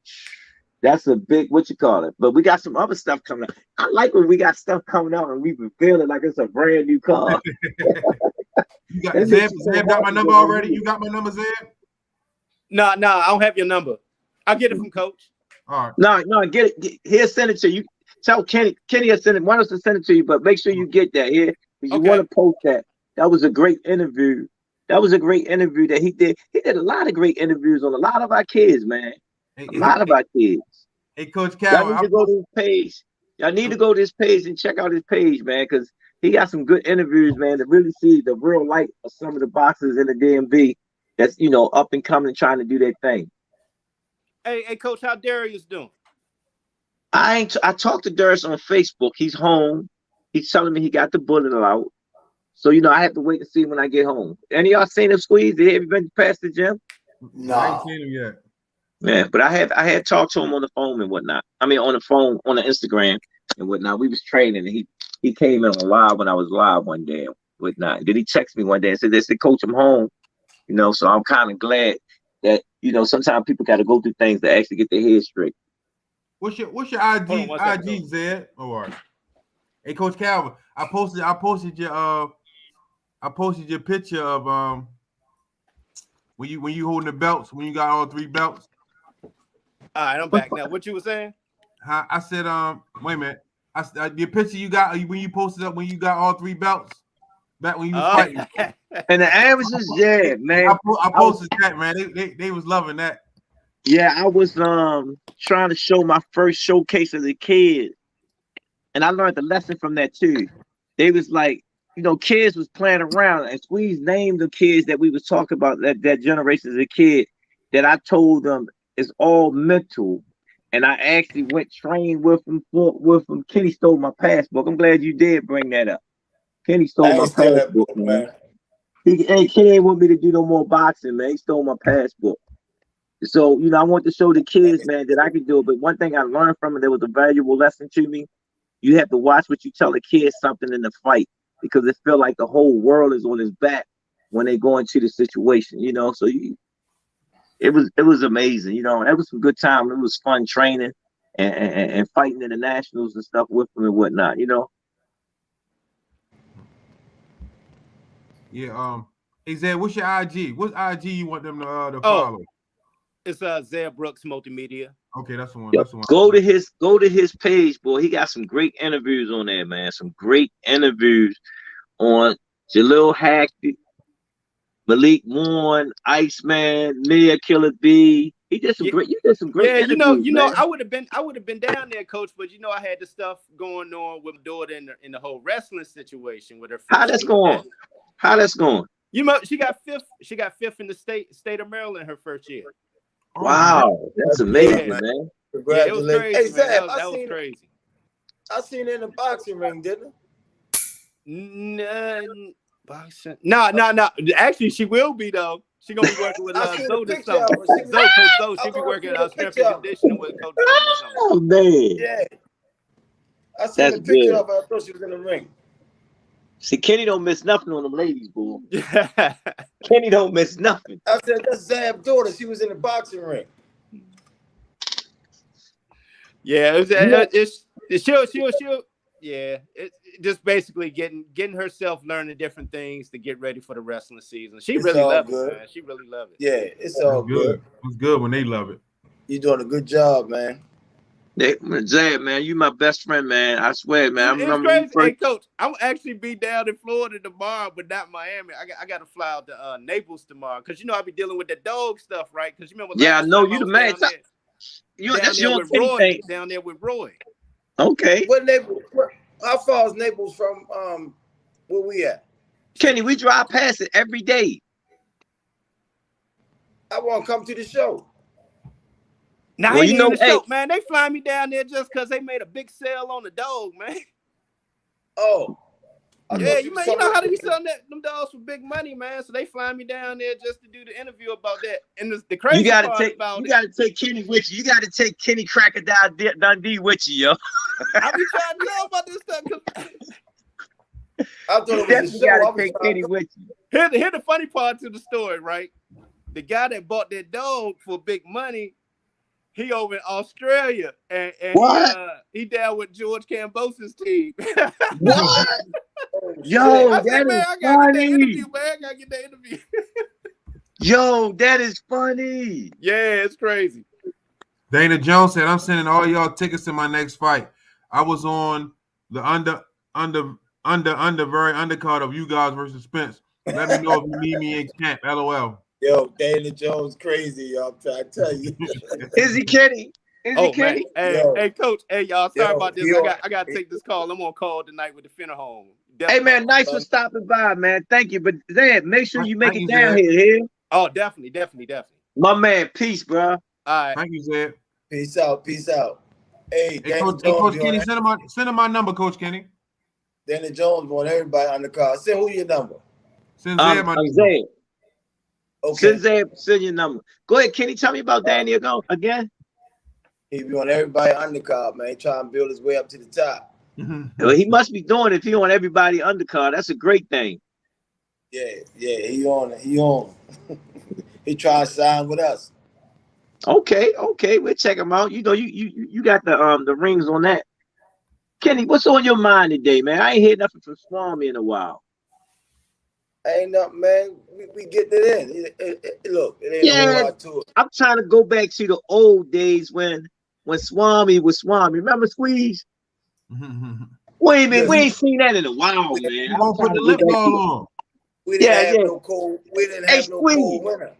that's a big but we got some other stuff coming up. I like when we got stuff coming out and we reveal it like it's a brand new car. You got Zab got my number already? You got my number, Zab? No, I don't have your number. I'll get it from Coach. All right. No, get it. He'll send it to you. Tell Kenny will send it. Want us to send it to you, but make sure you get that here. Because you want to post that. That was a great interview. That he did. He did a lot of great interviews on a lot of our kids, man. A lot of our kids. Hey, Coach Cal, y'all need to go to his page. Y'all need to go to his page and check out his page, man, because he got some good interviews, man, to really see the real light of some of the boxers in the DMV that's, up and coming and trying to do their thing. Hey, Coach, how Darius doing? I talked to Darius on Facebook. He's home. He's telling me he got the bullet out. So, I have to wait to see when I get home. Any of y'all seen him, Squeeze? Have you been past the gym? No. I ain't seen him yet. Yeah, but I had talked to him on the phone and whatnot. I mean, on the phone, on the Instagram and whatnot. We was training, and he came in on live when I was live one day and whatnot. Then he texted me one day and said, Coach, I'm home. So I'm kind of glad that, sometimes people got to go through things to actually get their head straight. What's your IG, Zed? Oh, all right. Hey, Coach Calvin, I posted your picture of when you holding the belts, when you got all 3 belts. All right, I'm back now. What you were saying? I said, wait a minute. Your picture you got when you posted up when you got all 3 belts. Back when you was fighting. And the amateurs, yeah, man. I posted that, man. They was loving that. Yeah, I was trying to show my first showcase as a kid, and I learned the lesson from that too. They was like, kids was playing around, and Squeeze named the kids that we was talking about that generation as a kid. That I told them is all mental, and I actually went trained with him. Kenny stole my passbook. I'm glad you did bring that up. Kenny stole my passbook, man. Kenny ain't want me to do no more boxing, man. He stole my passbook. So, I want to show the kids, man, that I can do it. But one thing I learned from it, there was a valuable lesson to me. You have to watch what you tell the kids something in the fight, because it feel like the whole world is on his back when they go into the situation, So it was amazing, It was some good time. It was fun training and fighting in the nationals and stuff with them and whatnot, Yeah. Hey Zab, what's your IG? What IG you want them to follow? It's Zab Brooks Multimedia. Okay, that's the one. Yep. That's the one. Go to his page, boy. He got some great interviews on there, man. Some great interviews on Jalil Hackett, Malik Warren, Iceman, Mia Killer B. You did some great interviews, man. I would have been down there, Coach, but I had the stuff going on with my daughter in the whole wrestling situation with her. How that's going? She got fifth in the state of Maryland her first year. Wow, that's amazing, man. Congratulations. It was crazy, hey, man. Zab, That was crazy. I seen it in the boxing ring, didn't I? Boxing? No. Actually, she will be though. She gonna be working with Zoe this summer. Zoe, she be working strength and conditioning with Coach. Oh man. Yeah. I seen the picture of her. I thought she was in the ring. See, Kenny don't miss nothing on them ladies, boy. Kenny don't miss nothing. I said, that's Zab's daughter. She was in the boxing ring. Yeah, it's just basically getting herself learning different things to get ready for the wrestling season. She really loves it, man. She really loves it. Yeah, it's all good. It's good when they love it. You're doing a good job, man. Zab, man, you my best friend, man. I swear, man. It's crazy. Hey, Coach, I'm actually be down in Florida tomorrow, but not Miami. I got to fly out to Naples tomorrow because I'll be dealing with the dog stuff, right? Because remember, I know you the man. That's your thing down there with Roy. Okay. What Naples? How far is Naples from where we at? Kenny, we drive past it every day. I want to come to the show. Now, well, the show, man, they fly me down there just because they made a big sale on the dog, man. Oh. Yeah, you know how they be selling them dogs for big money, man. So they fly me down there just to do the interview about that. And the crazy part about it. You got to take Kenny with you. You got to take Kenny Crocodile Dundee with you, yo. I be trying to know about this stuff. I thought it was a show. Got to take Kenny with you. Here's the funny part to the story, right? The guy that bought that dog for big money, he over in Australia, and he down with George Cambosa's team. What? Yo, I gotta get that interview. Yo, that is funny. Yeah, it's crazy. Dana Jones said, "I'm sending all y'all tickets to my next fight. I was on the very undercard of you guys versus Spence. Let me know if you need me in camp. LOL." Yo, Dana Jones crazy, y'all. I tell you. Is he Kenny? Is he Kenny? Hey, Coach. Hey, y'all. Sorry about this. I got to take this call. I'm on call tonight with the Finner Home. Hey, man, nice for stopping by, man. Thank you. But Zab, make sure you make it down here. Oh, definitely. My man, peace, bro. All right. Thank you, Zab. Peace out. Hey Coach Kenny, send him my number, Coach Kenny. Dana Jones want everybody on the call. Send who your number. Send Zab my number. Zab. Okay. Send your number. Go ahead, Kenny. Tell me about Danny again. He be on everybody undercard, man. He trying to build his way up to the top. Well, he must be doing it if he on everybody undercard. That's a great thing. Yeah, he on. He trying to sign with us. Okay, we'll check him out. You got the rings on that. Kenny, what's on your mind today, man? I ain't heard nothing from Swami in a while. Ain't nothing, man. We getting it in. Look, it ain't a whole lot to it. I'm trying to go back to the old days when Swami was Swami. Remember Squeeze? Wait a minute, we ain't seen that in a while, man. You won't put the lip ball on. We didn't have no cold. We didn't have no cold winter.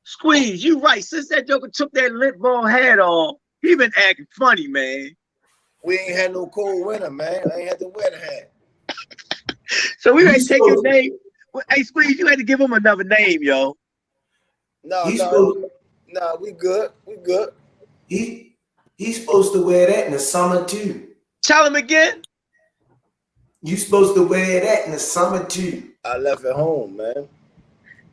Squeeze, you right. Since that joker took that lint ball hat off, he been acting funny, man. We ain't had no cold winter, man. I ain't had to wear the hat. So we had to take his name. Hey, Squeeze, you had to give him another name, yo. No, we good. We good. He's supposed to wear that in the summer too. Tell him again. You supposed to wear that in the summer too. I left at home, man.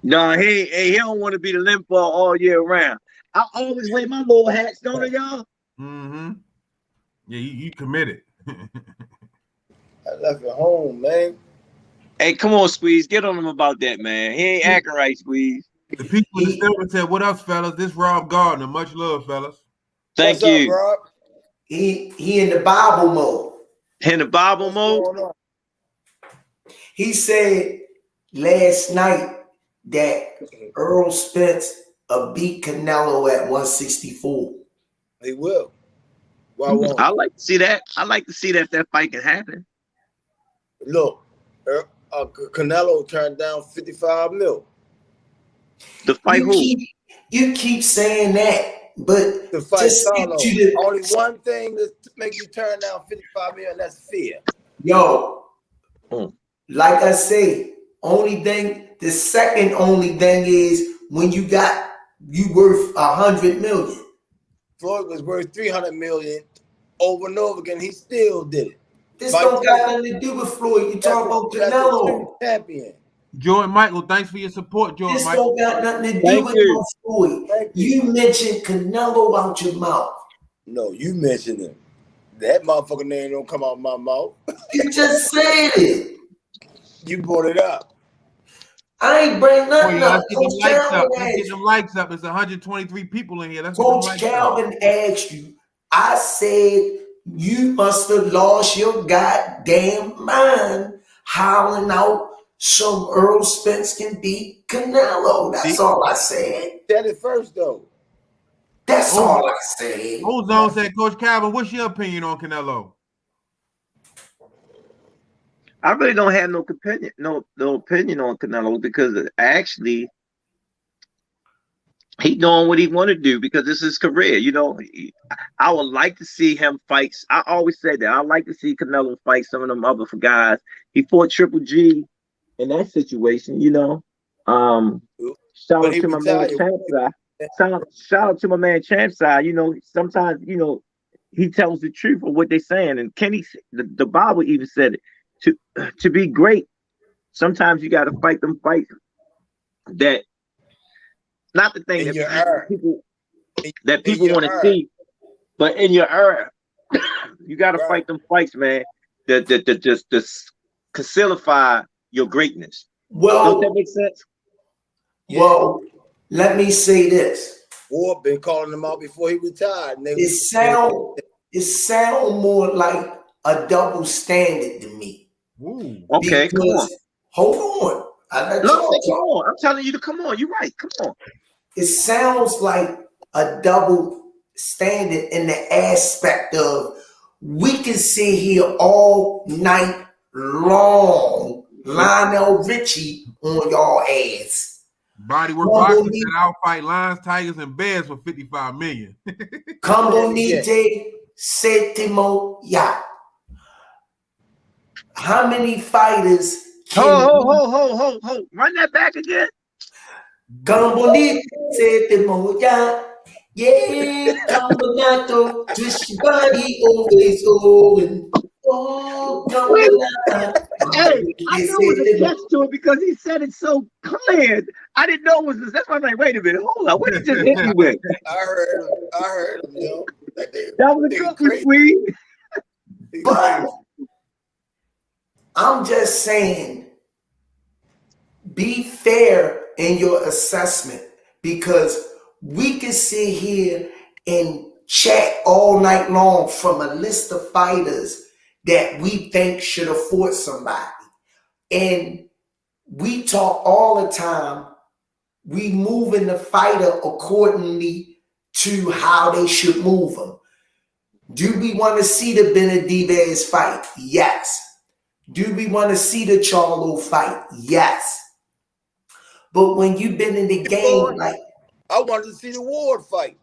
No, he don't want to be the limp ball all year round. I always wear my little hats, don't I, y'all? Mm-hmm. Yeah, you committed. I left at home, man. Hey, come on, Squeeze. Get on him about that, man. He ain't acting right, Squeeze. The people in the studio said, "What up, fellas? This Rob Gardner. Much love, fellas." Thank you. What's up, Rob? He in the Bible mode. In the Bible mode? He said last night that Earl Spence beat Canelo at 164. He will. Why won't he? I like to see that. I like to see that fight can happen. Look, Canelo turned down 55 mil. The fight You keep saying that, but The fight just Solo. to the, Only one thing that makes you turn down 55 mil, and that's fear. yo, like I say, the second only thing is when you worth 100 million. Floyd was worth 300 million over and over again. He still did it. This don't got nothing to do with Floyd. You talk about Canelo. Champion. Jordan Michael, thanks for your support, Jordan This Michael. don't got nothing to do with no Floyd. You mentioned Canelo out your mouth. No, you mentioned him. That motherfucking name don't come out of my mouth. You just said it. You brought it up. I ain't bring nothing up. Let's get them likes up. It's 123 people in here. Let's Coach Calvin asked you. I said you must have lost your goddamn mind howling out some Earl Spence can beat Canelo. That's all I said. Said it first though. That's all I said. Ozone said, Coach Calvin, what's your opinion on Canelo? I really don't have no opinion on Canelo because actually he doing what he want to do because this is his career. You know, I would like to see him fight. I always said that. I like to see Canelo fight some of them other guys. He fought Triple G in that situation, you know. Shout out to my man Champside. Shout out to my man Champside. You know, sometimes, you know, he tells the truth of what they're saying. And Kenny, the Bible even said it. To be great, sometimes you got to fight them fights that, not the thing that people want to see, but in your era, you got to fight them fights, man. That just concealify your greatness. Well, don't that make sense? Well, let me say this. Ward been calling him out before he retired. And it sound more like a double standard to me. Ooh. Okay, come on. Hold on. Come on. I'm telling you to come on. You're right. Come on. It sounds like a double standard in the aspect of we can sit here all night long, Lionel Richie on y'all ass. Bodywork Boxing said I'll fight lions, tigers, and bears for 55 million. Combonite Setimo Ya. How many fighters Ho. Run that back again. Combonite Setimo Ya. Yeah, Combinato, twist your body always going. Oh, hey, I knew it was a catch to it because he said it so clear. I didn't know it was this. That's why I'm like, wait a minute, hold on. What did you just hit me with? I heard him, yo. That was a good one, Sweet. But I'm just saying, be fair in your assessment because we can sit here and chat all night long from a list of fighters that we think should have fought somebody. And we talk all the time, we moving the fighter accordingly to how they should move them. Do we want to see the Benavidez fight? Yes. Do we want to see the Charlo fight? Yes. But when you've been in the game, like I wanted to see the Ward fight.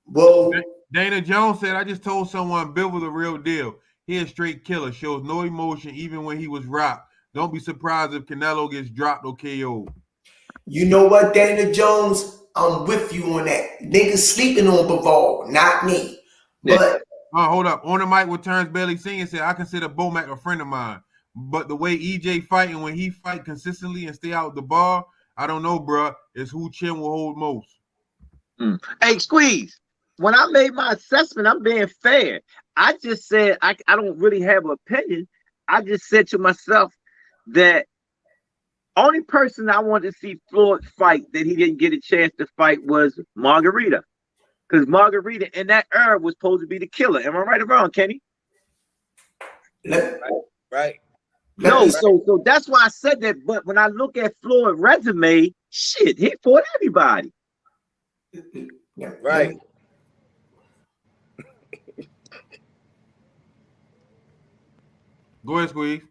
Well, Dana Jones said, I just told someone Bill was a real deal. He a straight killer, shows no emotion even when he was rocked. Don't be surprised if Canelo gets dropped or KO'd. you know what, Dana Jones? I'm with you on that. Niggas sleeping on Bivol, not me. But hold up. On the mic with Terrence Bailey Sr. said, I consider Bomac a friend of mine. But the way EJ fighting when he fight consistently and stay out the bar, I don't know, bruh. It's who chin will hold most. Hey, Squeeze. When I made my assessment, I'm being fair. I just said I don't really have an opinion. I just said to myself that only person I wanted to see Floyd fight that he didn't get a chance to fight was Margarita. Because Margarita in that era was supposed to be the killer. Am I right or wrong, Kenny? Right. No, so that's why I said that. But when I look at Floyd's resume, shit, he fought everybody. Right. Go ahead, Squeeze.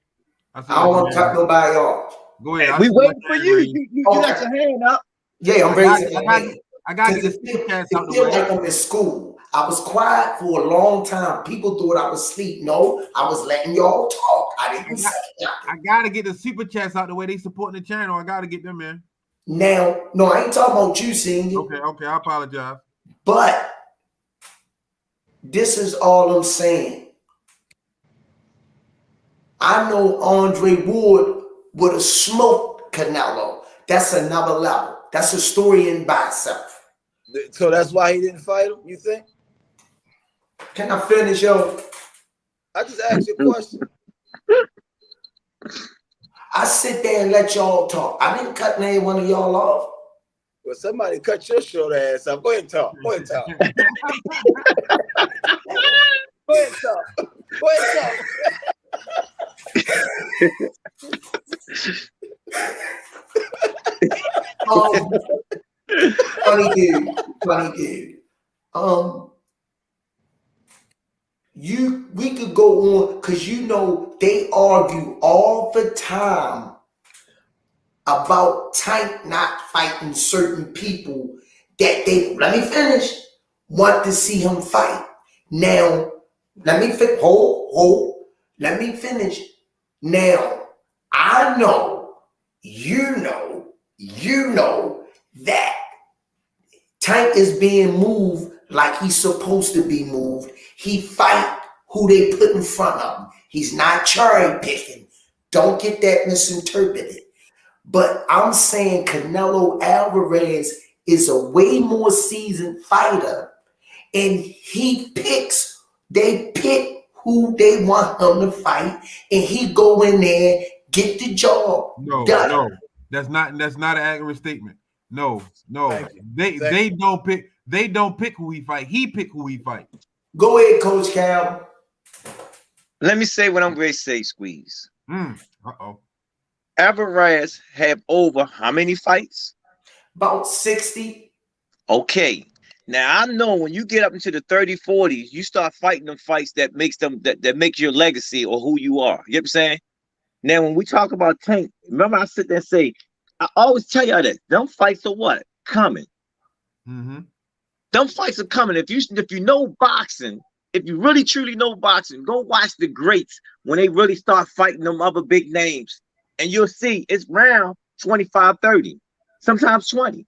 I don't want to cut nobody off. Go ahead. We waiting for you. You got your hand up. Yeah, I'm raising my hand. I got to get this podcast out the way. Like I'm in school. I was quiet for a long time. People thought I was asleep. No, I was letting y'all talk. I didn't say nothing. I got to get the super chats out the way. They supporting the channel. I got to get them in. Now, no, I ain't talking about you, Senior. Okay, I apologize. But this is all I'm saying. I know Andre Ward would have smoked Canelo. That's another level. That's a story in by itself. So that's why he didn't fight him, you think? Can I finish, yo? I just asked you a question. I sit there and let y'all talk. I didn't cut any one of y'all off. Well, somebody cut your short ass off. Go ahead and talk. Go ahead and talk. Go ahead and talk. Go ahead and talk. Funny dude. We could go on because you know they argue all the time about Tank not fighting certain people that they want to see him fight. Now, let me let me finish. Now, I know, you know that Tank is being moved like he's supposed to be moved. He fight who they put in front of him. He's not cherry picking. Don't get that misinterpreted. But I'm saying Canelo Alvarez is a way more seasoned fighter, and they pick who they want him to fight, and he go in there, get the job done. No, that's not an accurate statement. No. They don't pick who he fight. He pick who he fight. Go ahead, Coach Cal. Let me say what I'm ready to say, Squeeze. Alvarez have over how many fights? About 60. Okay. Now I know when you get up into the 30s, 40s, you start fighting them fights that makes your legacy or who you are. You know what I'm saying? Now when we talk about Tank, remember I sit there and say, I always tell y'all that them fights are what? Coming. Mm-hmm. Them fights are coming. If you know boxing, if you really truly know boxing, go watch the greats when they really start fighting them other big names. And you'll see it's round 25, 30, sometimes 20.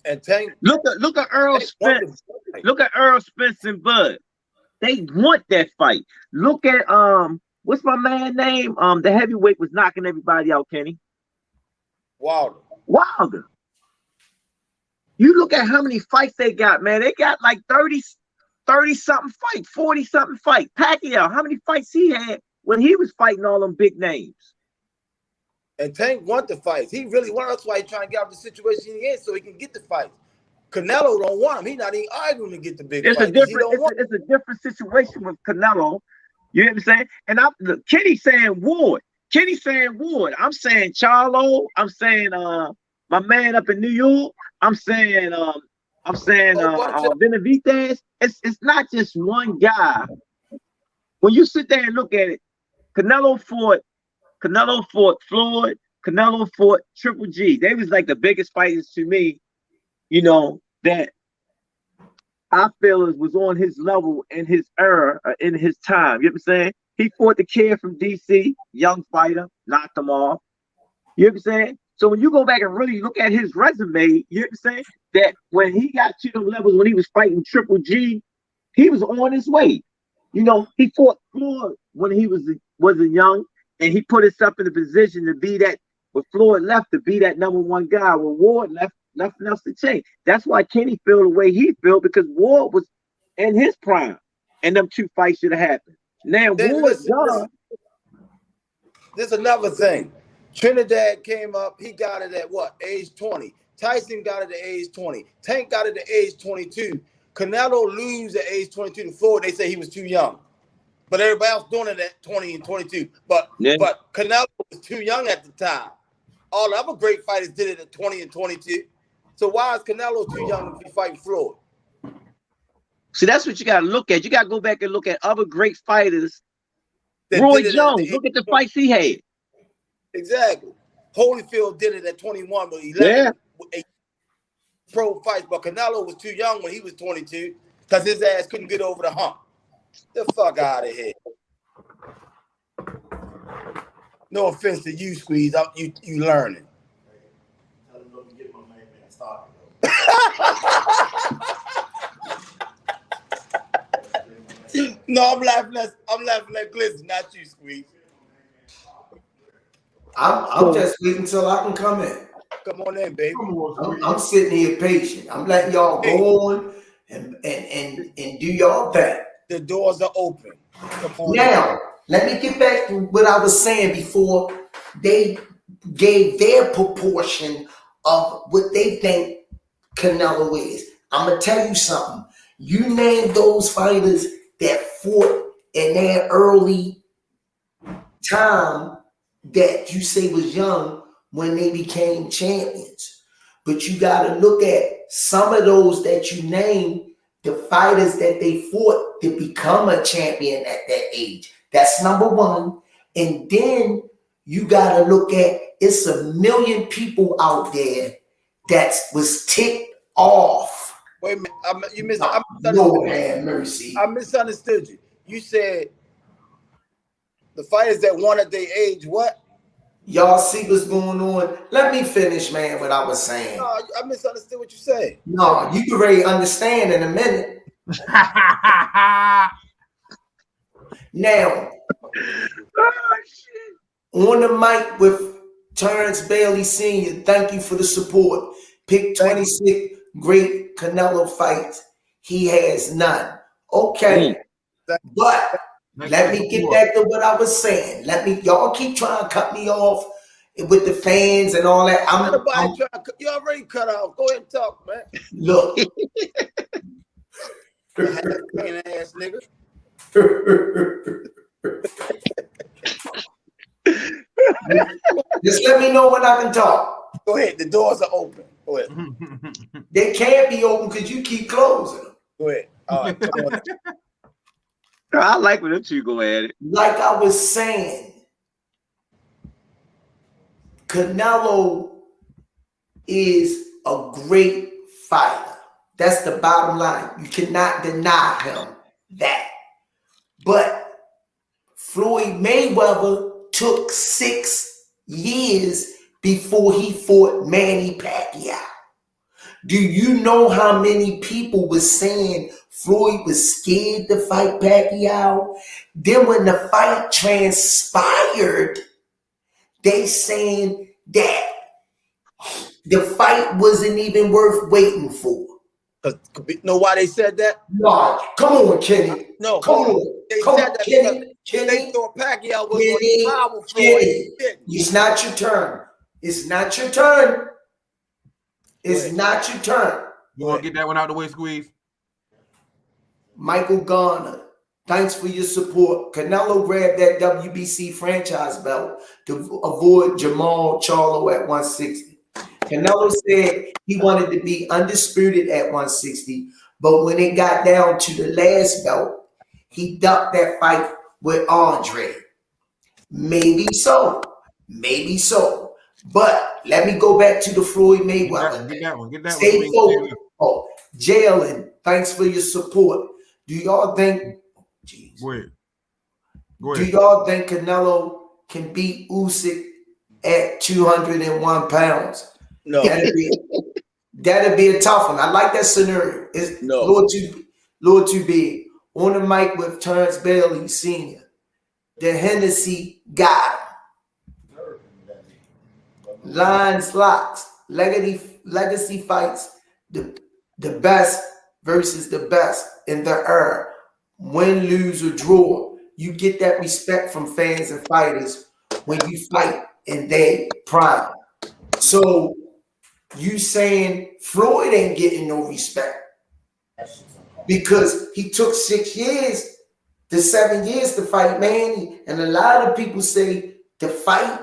And Tank, look at Earl Spence. Look at Earl Spence and Bud. They want that fight. Look at what's my man name? The heavyweight was knocking everybody out, Kenny. Wilder. You look at how many fights they got, man. They got like 30 something fight, 40 something fight. Pacquiao, how many fights he had when he was fighting all them big names? And Tank want the fights. He really wants. That's why he's trying to get out of the situation he is so he can get the fights. Canelo don't want him. He's not even arguing to get the big fights. It's a different situation with Canelo. You know what I'm saying? And Kenny saying Ward. I'm saying Charlo. I'm saying my man up in New York. I'm saying Benavidez. It's not just one guy. When you sit there and look at it, Canelo fought Floyd. Canelo fought Triple G. They was like the biggest fighters to me, you know, that I feel was on his level in his era, in his time. You know what I'm saying? He fought the kid from DC, young fighter, knocked him off. You know what I'm saying? So when you go back and really look at his resume, you know what I'm saying? That when he got to the levels when he was fighting Triple G, he was on his way. You know, he fought Floyd when he was a young, and he put himself in a position to be that. When Floyd left, to be that number one guy. When Ward left, nothing else to change. That's why Kenny feel the way he feel, because Ward was in his prime, and them two fights should have happened. Now Ward's gone. There's another thing. Trinidad came up. He got it at what? Age 20. Tyson got it at age 20. Tank got it at age 22. Canelo lose at age 22 to Floyd. They say he was too young. But everybody else doing it at 20 and 22. But Canelo was too young at the time. All the other great fighters did it at 20 and 22. So why is Canelo too young to be fighting Floyd? See, that's what you got to look at. You got to go back and look at other great fighters. Roy Jones, look at the fights he had. Exactly. Holyfield did it at 21, but 11 pro fights. But Canelo was too young when he was 22 because his ass couldn't get over the hump. The fuck out of here. No offense to you, Squeeze. You learning. No, I'm laughing at Glizzy, not you, Squeeze. I'm just waiting until I can come in. Come on in, baby. I'm sitting here patient. I'm letting y'all go on and do y'all thing. The doors are open. Now, let me get back to what I was saying before they gave their proportion of what they think Canelo is. I'm going to tell you something. You name those fighters that fought in their early time that you say was young when they became champions. But you got to look at some of those that you named, the fighters that they fought to become a champion at that age. That's number one. And then you got to look at, it's a million people out there that was ticked off. Wait a minute. You Lord have mercy. I misunderstood you. You said the fighters that won at their age, what? Y'all see what's going on? Let me finish, man, what I was saying. No, I misunderstood what you said. No, you can really understand in a minute. Now, on the mic with Terrence Bailey Sr., thank you for the support. Pick 26 great Canelo fights. He has none. Okay. But let me get back to what I was saying. Y'all keep trying to cut me off with the fans and all that. You already cut off. Go ahead and talk, man. Look. Ass nigga. Just let me know when I can talk. Go ahead. The doors are open. Go ahead. They can't be open because you keep closing them. Go ahead. All right. Come on. I like when them two go at it. Like I was saying, Canelo is a great fighter. That's the bottom line. You cannot deny him that. But Floyd Mayweather took 6 years before he fought Manny Pacquiao. Do you know how many people were saying Floyd was scared to fight Pacquiao? Then when the fight transpired, they saying that the fight wasn't even worth waiting for. Know why they said that? No, come on, Kenny. No, come on. They come said on, that Kenny. they thought Pacquiao was Kenny, powerful. Kenny. It's not your turn. It's not your turn. It's not your turn. You want to get that one out the way, Squeeze? Michael Garner, thanks for your support. Canelo grabbed that WBC franchise belt to avoid Jamal Charlo at 160. Canelo said he wanted to be undisputed at 160, but when it got down to the last belt, he ducked that fight with Andre. Maybe so. Maybe so. But let me go back to the Floyd Mayweather. Get that one. Stay focused. Oh, Jalen, thanks for your support. Do y'all think? Geez, Go ahead. Do y'all think Canelo can beat Usyk at 201 pounds? No. That'd be a tough one. I like that scenario. It's No. Lord too big. On the mic with Terrence Bailey Sr. The Hennessy got him. Lines, locks, legacy fights, the best versus the best in the era. Win, lose, or draw. You get that respect from fans and fighters when you fight in their prime. So you saying Floyd ain't getting no respect because he took 6 years to 7 years to fight Manny, and a lot of people say the fight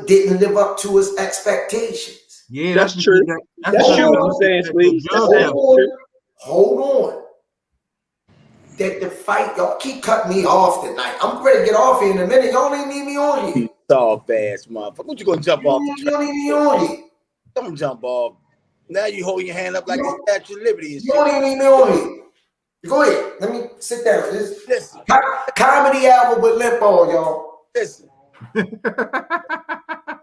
didn't live up to his expectations. Yeah, that's true. That's true what you're saying, Sweet. Hold on. That the fight, y'all keep cutting me off tonight. I'm ready to get off here in a minute. Y'all ain't need me on here. Soft ass motherfucker. What you gonna jump off? You don't need me on here. Don't jump off. Now you hold your hand up like the Statue of Liberty and shit. You don't even need me on here. Go ahead. Let me sit down. Listen. Comedy album with Limp Ball, y'all. Listen.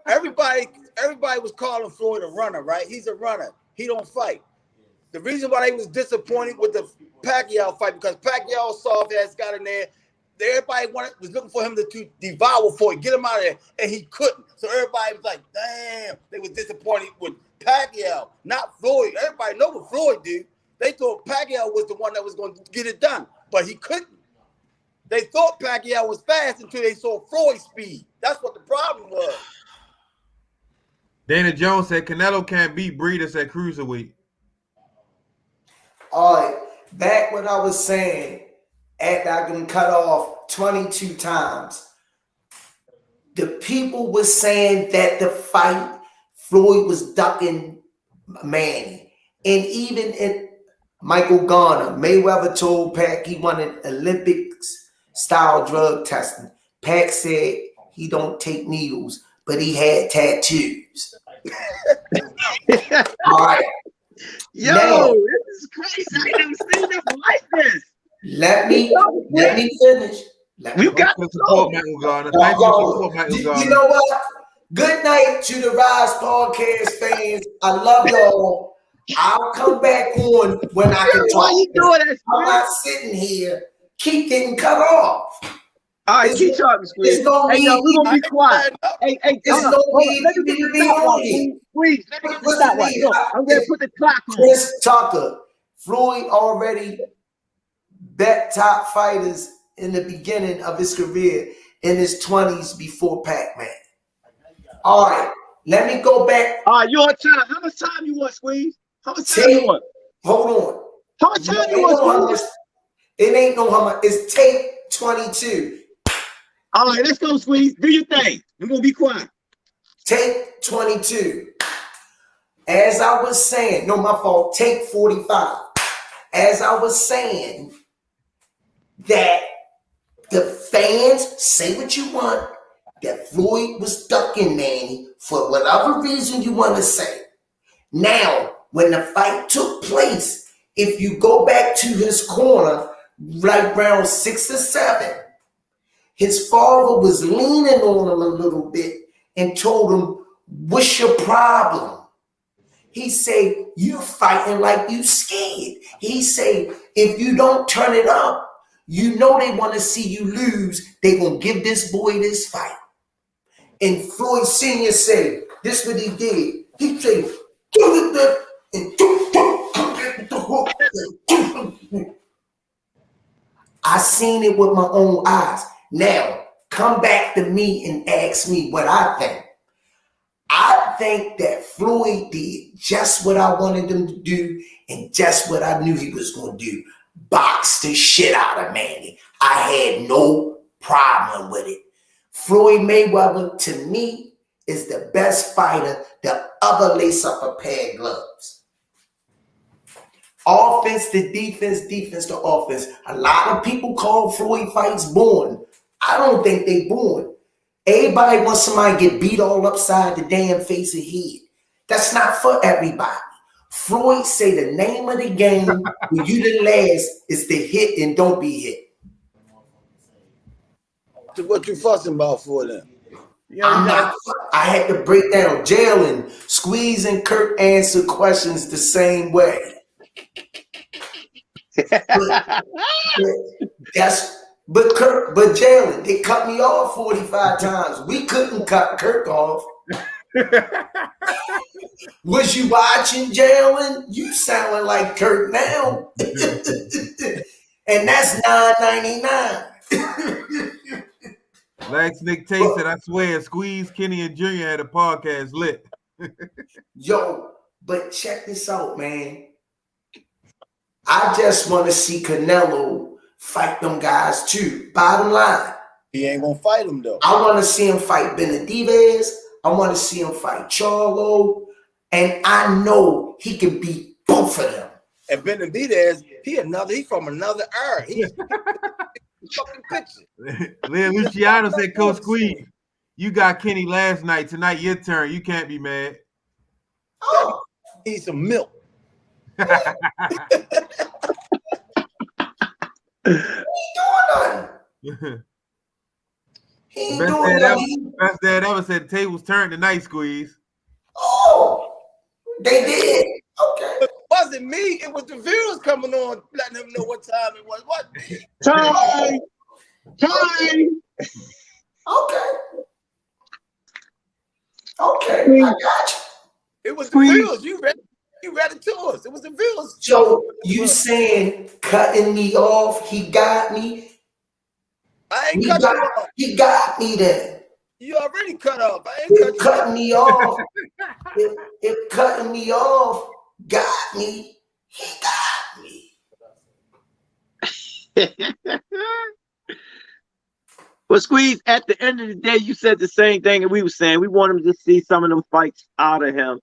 Everybody was calling Floyd a runner, right? He's a runner. He don't fight. The reason why they was disappointed with the Pacquiao fight because Pacquiao soft ass got in there. Everybody was looking for him to devour Floyd, get him out of there, and he couldn't. So everybody was like, damn, they was disappointed with Pacquiao, not Floyd. Everybody know what Floyd did. They thought Pacquiao was the one that was going to get it done, but he couldn't. They thought Pacquiao was fast until they saw Floyd's speed. That's what the problem was. Dana Jones said Canelo can't beat Breeders at cruiserweight. All right, back when I was saying after I been cut off 22 times, the people were saying that the fight, Floyd was ducking Manny. And even in Michael Garner, Mayweather told Pac he wanted Olympics-style drug testing. Pac said he don't take needles, but he had tattoos. All right. Yo, now, this is crazy. I never seen nothing like this. Let me finish. You got to support Michael Garner. Thank you for support Michael Garner. You know what? Good night to the Rize podcast fans. I love y'all. I'll come back on when I can talk. Why you doing that? I'm not sitting here. Keep getting cut off. All right, keep talking, Squeeze. No hey, yo, we're going to be quiet. Hey, there's no need let me get the stopwatch. Squeeze, let me get the stopwatch. Look, I'm going to put the clock on. Chris Tucker, Floyd already bet top fighters in the beginning of his career in his 20s before Pac-Man. All right, let me go back. All right, you on time. How much time you want, Squeeze? How much time you want? Hold on. How much time you want, Squeeze? It ain't no how much. It's tape 22. All right, let's go, Squeeze. Do your thing. I'm going to be quiet. Take 22. As I was saying, no, my fault. Take 45. As I was saying, that the fans say what you want, that Floyd was ducking Manny for whatever reason you want to say. Now, when the fight took place, if you go back to his corner, right around 6 or 7, his father was leaning on him a little bit and told him, what's your problem? He said, you fighting like you scared. He said, if you don't turn it up, you know they want to see you lose. They gonna give this boy this fight. And Floyd Sr. said, this what he did. He said, do it and come back with the hook. I seen it with my own eyes. Now, come back to me and ask me what I think. I think that Floyd did just what I wanted him to do and just what I knew he was going to do. Box the shit out of Manny. I had no problem with it. Floyd Mayweather, to me, is the best fighter to ever lace up a pair of gloves. Offense to defense, defense to offense. A lot of people call Floyd fights boring. I don't think they born. Everybody wants somebody to get beat all upside the damn face and head. That's not for everybody. Floyd say the name of the game when you the last is to hit and don't be hit. So what you fussing about for then? I had to break down. Jalen, Squeeze, and Kirk answer questions the same way. But Jalen, they cut me off 45 times. We couldn't cut Kirk off. Was you watching, Jalen? You sounding like Kirk now. And that's $9.99. Last Nick Tate said, I swear, Squeeze, Kenny, and Junior had a podcast lit. Yo, but check this out, man. I just want to see Canelo fight them guys too. Bottom line. He ain't gonna fight him though. I want to see him fight Benavidez. I want to see him fight Charlo. And I know he can beat both of them. And Benavidez, he from another era. He's fucking picture. Lynn Luciano said, Coach Squeeze, you got Kenny last night. Tonight, your turn. You can't be mad. Oh, need some milk. He ain't doing nothing. He ain't doing nothing. Best dad ever said the tables turned tonight, Squeeze. Oh, they did. Okay. It wasn't me. It was the viewers coming on, letting them know what time it was. What? Time. Okay, I got you. It was the viewers. You read it to us. It was the viewers. So you saying cutting me off? He got me. I ain't cut you off. He got me then. You already cut off. I ain't cutting me off. If cutting me off got me, he got me. Well, Squeeze, at the end of the day, you said the same thing that we were saying. We want him to see some of them fights out of him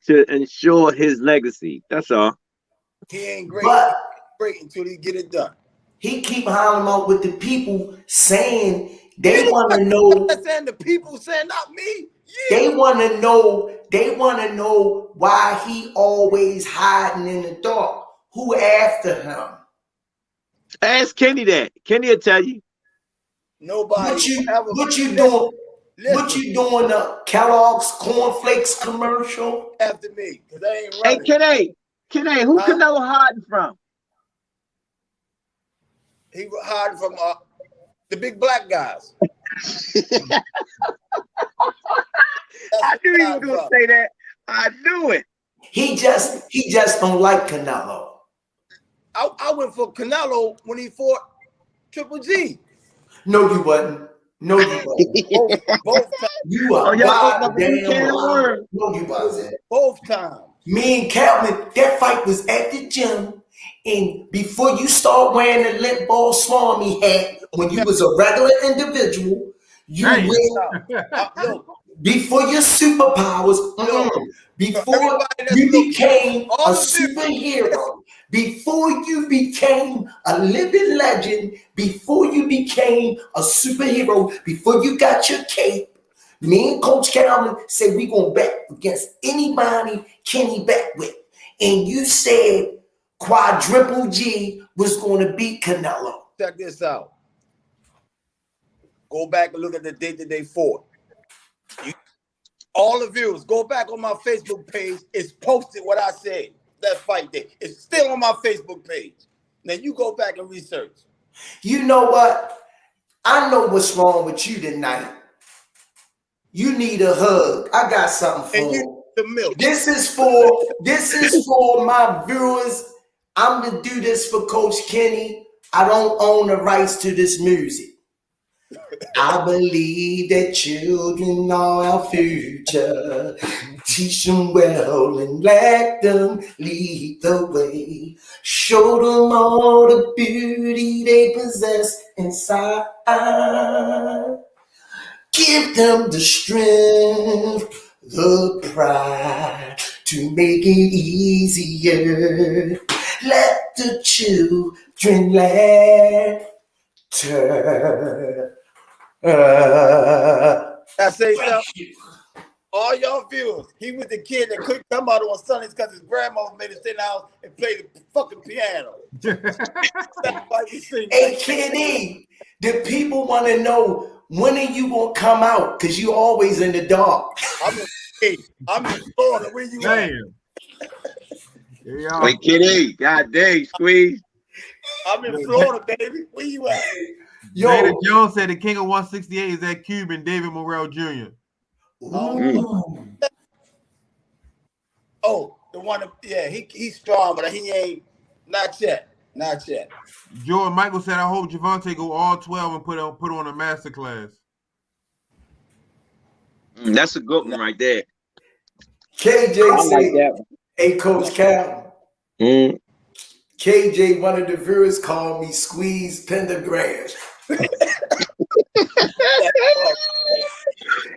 to ensure his legacy. That's all. He ain't great until he get it done. He keep hollering out with the people saying they want to know. Saying the people saying not me. Yeah. They want to know. They want to know why he always hiding in the dark. Who after him? Ask Kenny that. Kenny will tell you. Nobody. What you doing? Listen. What you doing? The Kellogg's cornflakes commercial after me? Cause I ain't running. Hey, Kenny, who Canelo hiding from? He was hiding from the big black guys. I knew you were gonna say that. I knew it. He just don't like Canelo. I went for Canelo when he fought Triple G. No, you wasn't. No, you wasn't. both times. You are goddamn wrong. No, you wasn't. Both times. Me and Calvin, that fight was at the gym. And before you start wearing the limp ball swami hat, when you was a regular individual, you will, before your superpowers, before you became a superhero, before you became a living legend, before you became a superhero, before you got your cape, me and Coach Calvin said we gonna bet against anybody Kenny bet with. And you said Quadruple G was going to beat Canelo. Check this out. Go back and look at the date that they fought. All the viewers, go back on my Facebook page. It's posted what I said. That fight day. It's still on my Facebook page. Now you go back and research. You know what? I know what's wrong with you tonight. You need a hug. I got something for you. The milk. This is for my viewers. I'm gonna do this for Coach Kenny. I don't own the rights to this music. I believe that children are our future. Teach them well and let them lead the way. Show them all the beauty they possess inside. Give them the strength, the pride to make it easier. Let the children laughter. I say something. All y'all viewers, he was the kid that couldn't come out on Sundays because his grandma made him sit in the house and play the fucking piano. That's why we sing. Hey, Kenny, the people want to know when are you gonna come out? Cause you always in the dark. I'm in Florida. Where you at? Hey, Kenny, God dang, squeeze. I'm in Florida, baby. Where you at? Yo, Dana Jones said the king of 168 is that Cuban David Morrell Jr. Oh, the one. He's strong, but he ain't. Not yet. Jordan Michael said, "I hope Gervonta go all 12 and put on a masterclass." That's a good one right there. KJ said, like "Hey, Coach Cal." KJ, one of the viewers, called me Squeeze Pentagram.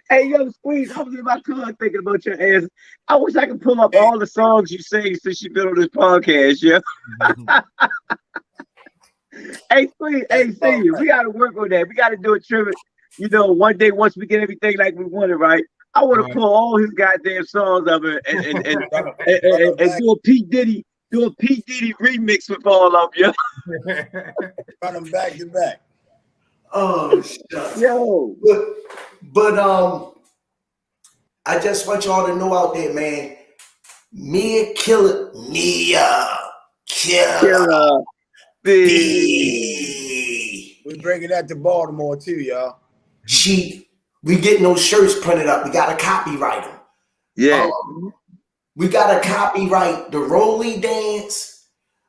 Hey, yo, Squeeze, I was in my car thinking about your ass. I wish I could pull up all the songs you sing since you've been on this podcast, yeah. Hey, Squeeze, see you. We got to work on that. We got to do a tribute. You know, one day once we get everything like we want it, right? I want to pull all his goddamn songs of it and do a P. Diddy remix with all of you. Run them back to back. Oh, shit. Yo. But I just want y'all to know out there, man. Mia Killer. B. We bringing that to Baltimore too, y'all. We getting those shirts printed up. We gotta copyright them. Yeah. We gotta copyright the Rolly dance.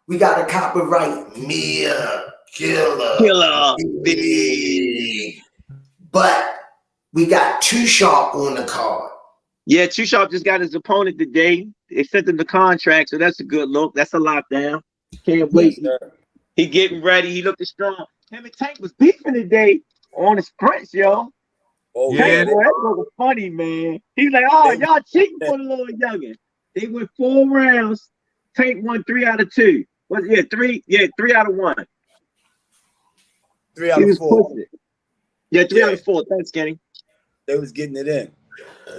We gotta copyright Mia Killer B. But we got Too Sharp on the card. Yeah, Too Sharp just got his opponent today. They sent him the contract, so that's a good look. That's a lockdown. Can't wait. He getting ready. He looking strong. Him and Tank was beefing today on the sprints, yo. Oh, Tank, boy, that was funny, man. He was like, "Oh, y'all cheating for the little youngin." They went 4 rounds. Tank won 3 out of 2. Three out of 1. 3 out of 4. Yeah, 3 out of 4. Thanks, Kenny. They was getting it in.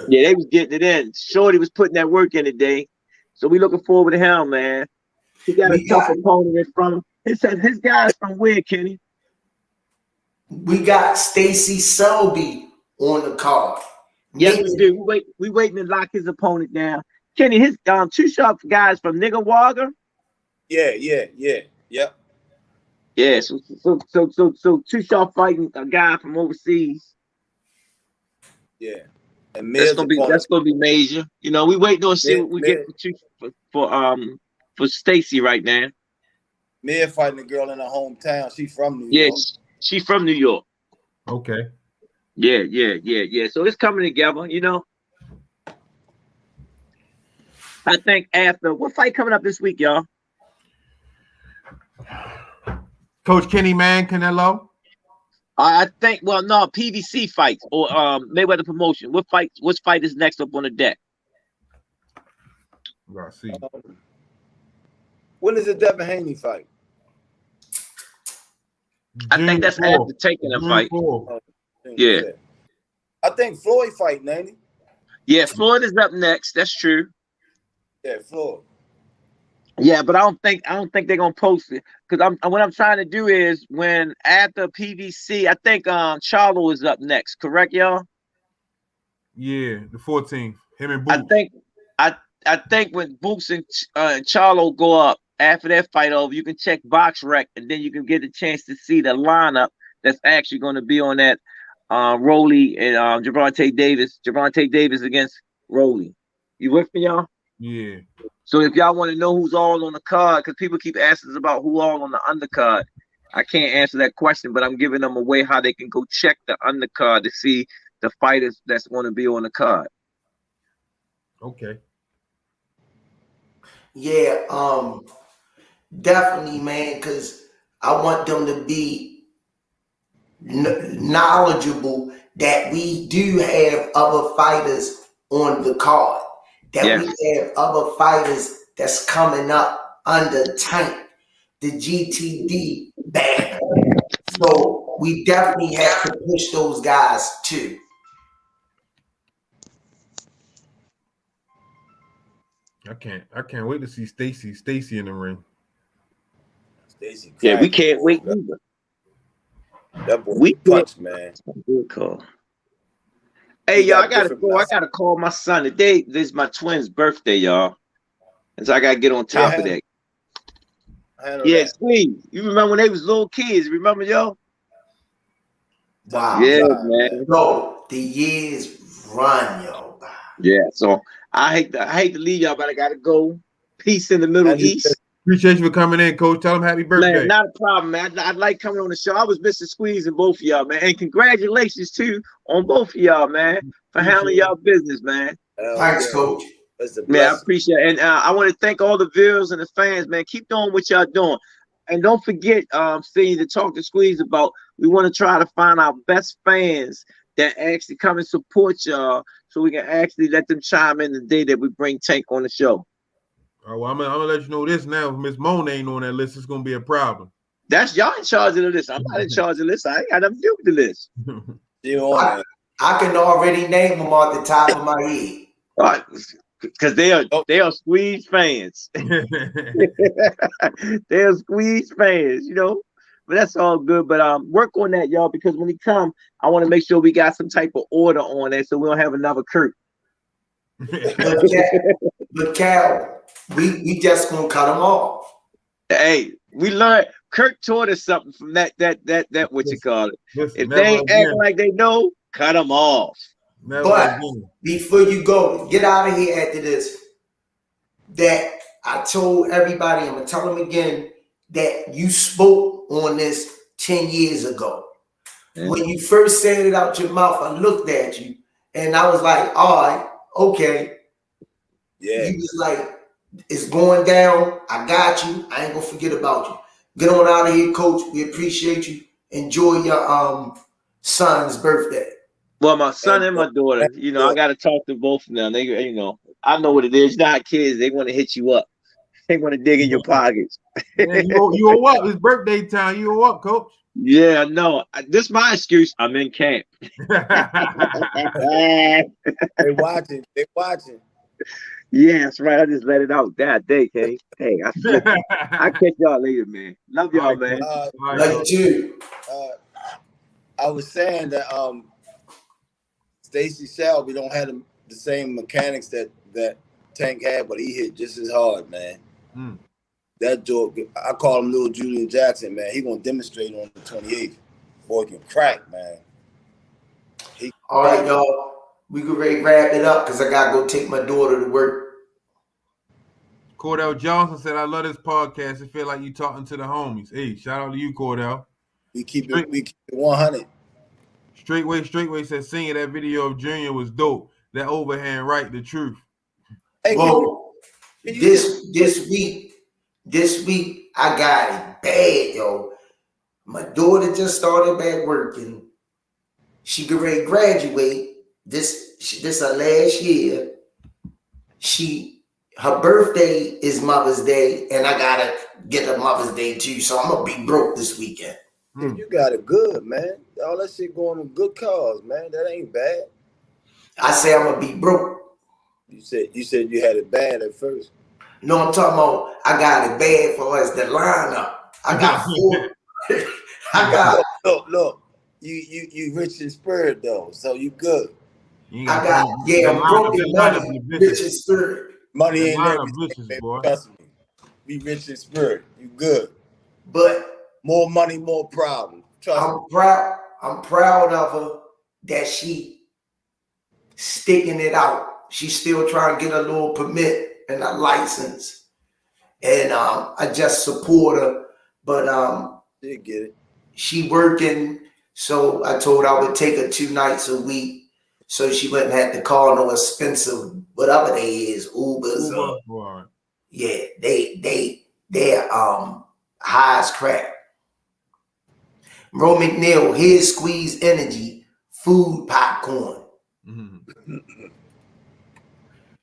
Yeah, they was getting it in. Shorty was putting that work in today. So we looking forward to him, man. He got a tough opponent from his guys from where, Kenny? We got Stacy Selby on the card. Yes, we do. We waiting to lock his opponent down. Kenny, his Too Sharp guys from Nicaragua. Yeah. Yeah, so Too Sharp fighting a guy from overseas. Yeah. And that's gonna be major. You know, we waiting to see what we get for Stacy right now. Mia fighting a girl in her hometown. She from New York. Yes, she from New York. Okay. Yeah. So it's coming together, you know. I think after what fight coming up this week, y'all? Coach Kenny Man, Canelo. I think PVC fights or Mayweather promotion. Which fight is next up on the deck? I see. When is the Devin Haney fight? I think that's after taking a fight. Yeah. I think Floyd fighting, ain't he? Yeah, Floyd is up next. That's true. Yeah, Floyd. Yeah, but I don't think they're gonna post it because what I'm trying to do is when after PVC, I think Charlo is up next. Correct, y'all? Yeah, the 14th. Him and Boots. I think when Boots and Charlo go up after that fight over, you can check Box Rec and then you can get a chance to see the lineup that's actually going to be on that Rolly and Gervonta Davis. Gervonta Davis against Rolly. You with me, y'all? Yeah. So if y'all want to know who's all on the card, because people keep asking us about who all on the undercard, I can't answer that question, but I'm giving them a way how they can go check the undercard to see the fighters that's going to be on the card. Okay. Yeah, definitely, man, because I want them to be knowledgeable that we do have other fighters on the card. That we have other fighters that's coming up under Tank, the GTD banner. So we definitely have to push those guys too. I can't wait to see Stacy in the ring. Stacy, Yeah, we can't wait either. That boy punch, man. Good call. Hey, y'all, I gotta go. I gotta call my son today. This is my twin's birthday, y'all. And so I gotta get on top of that. Yeah, Squeeze. You remember when they was little kids? Remember, y'all? Wow. Yeah, man. Yo, the years run, yo. Yeah, so I hate to leave y'all, but I gotta go. Peace in the Middle East. Appreciate you for coming in, Coach. Tell them happy birthday. Man, not a problem, man. I'd like coming on the show. I was missing Squeeze and both of y'all, man. And congratulations too on both of y'all, man, for handling y'all business, man. Thanks, Coach. Man, I appreciate it. And I want to thank all the viewers and the fans, man. Keep doing what y'all doing. And don't forget, Steve, to talk to Squeeze about, we want to try to find our best fans that actually come and support y'all so we can actually let them chime in the day that we bring Tank on the show. Oh, well, I'm gonna let you know this now. If Miss Mona ain't on that list, it's gonna be a problem. That's y'all in charge of the list. I'm not in charge of the list. I ain't got nothing to do with the list. I can already name them off the top of my head. All right, because they are Squeeze fans. They are Squeeze fans, you know. But that's all good. But work on that, y'all, because when he come, I want to make sure we got some type of order on that so we don't have another Kurt. But Cal, we just gonna cut them off. Hey, we learned. Kurt taught us something from that what you call it. If they ain't acting like they know, cut them off. But before you go, get out of here after this. That I told everybody, I'm gonna tell them again that you spoke on this 10 years ago. Mm-hmm. When you first said it out your mouth, I looked at you and I was like, all right, okay. Yeah. You was like, it's going down. I got you. I ain't gonna forget about you. Get on out of here, Coach. We appreciate you. Enjoy your son's birthday. Well, my son and my daughter, you know, I got to talk to both of them. They, you know, I know what it is. Not kids. They want to hit you up. They want to dig in your pockets. Man, you owe up. It's birthday time. You owe up, Coach. Yeah, no. This is my excuse. I'm in camp. They watching. They watching. Yeah, that's right. I just let it out that day, Kay. Hey, I catch y'all later, man. Love y'all, man. Love you. I was saying that Stacy Shelby don't have the same mechanics that Tank had, but he hit just as hard, man. Mm. That joke, I call him Little Julian Jackson, man. He gonna demonstrate on the 28th. Boy can crack, man. All right, y'all. We can ready wrap it up because I gotta go take my daughter to work. Cordell Johnson said, "I love this podcast. It feel like you talking to the homies." Hey, shout out to you, Cordell. We keep it 100. Straightway said, "Singing that video of Junior was dope. That overhand right, the truth." Hey, whoa! This week I got it bad, yo. My daughter just started back working. She could ready graduate. This her last year. Her birthday is Mother's Day, and I gotta get a Mother's Day too. So I'm gonna be broke this weekend. You got it good, man. All that shit going on good cause, man. That ain't bad. I say I'm gonna be broke. You said you had it bad at first. No, I'm talking about I got it bad for us the lineup. I got four. I got look. You rich in spirit though, so you good. I'm broken money, rich in spirit. Money ain't everything, baby. Trust me. Be rich in spirit. You good. But more money, more problems. I'm proud of her that she sticking it out. She's still trying to get a little permit and a license. And I just support her. But she get it. She working, so I told her I would take her 2 nights a week. So she wouldn't have to call no expensive, whatever they is, Ubers. Yeah, they're high as crap. Ro McNeil, his Squeeze Energy, food popcorn. Mm-hmm.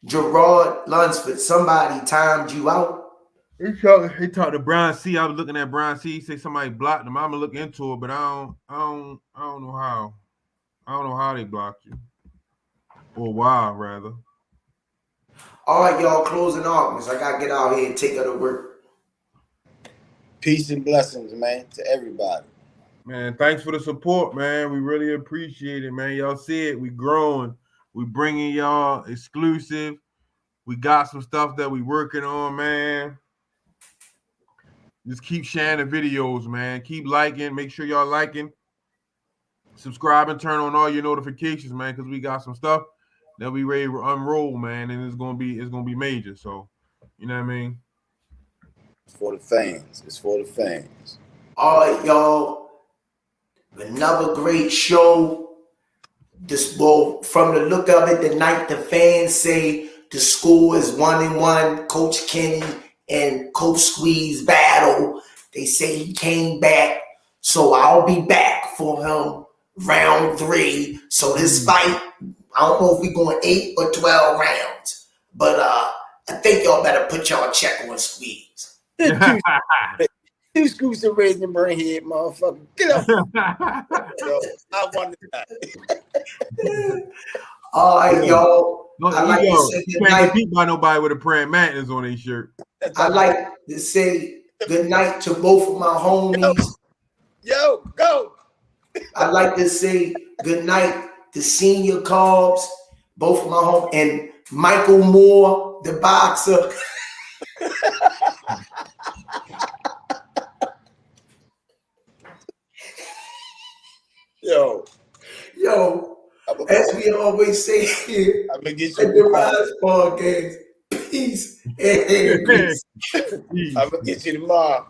Gerard Lunsford, somebody timed you out. He talked to Brian C. I was looking at Brian C. He said somebody blocked him. I'm gonna look into it, but I don't know how. I don't know how they blocked you. Or why, rather. All All right, y'all, closing arguments. I gotta get out here and take her to work. Peace and blessings, man, to everybody. Man, thanks for the support, man. We really appreciate it, man. Y'all see it. We growing. We bringing y'all exclusive. We got some stuff that we working on, man. Just keep sharing the videos, man. Keep liking. Make sure y'all liking. Subscribe and turn on all your notifications, man, because we got some stuff that we ready to unroll, man, and it's gonna be major. So, you know what I mean? It's for the fans. It's for the fans. All right, y'all. Another great show. This from the look of it, tonight the fans say the score is 1-1. Coach Kenny and Coach Squeeze battle. They say he came back, so I'll be back for him round 3. So this fight, I don't know if we're going 8 or 12 rounds, but I think y'all better put y'all check on Squeeze. Two scoops of raisin bran head, motherfucker. Get up. Yo, I want that. All right, y'all. I like to say good night. Can't beat by nobody with a praying mantis on their shirt. I like to say good night to both of my homies. Yo, go. I like to say good night to Senior Carbs, both of my homies, and Michael Moore, the boxer. Yo, as we always say here at the Rize Podcast, peace and peace. I'm gonna get you tomorrow.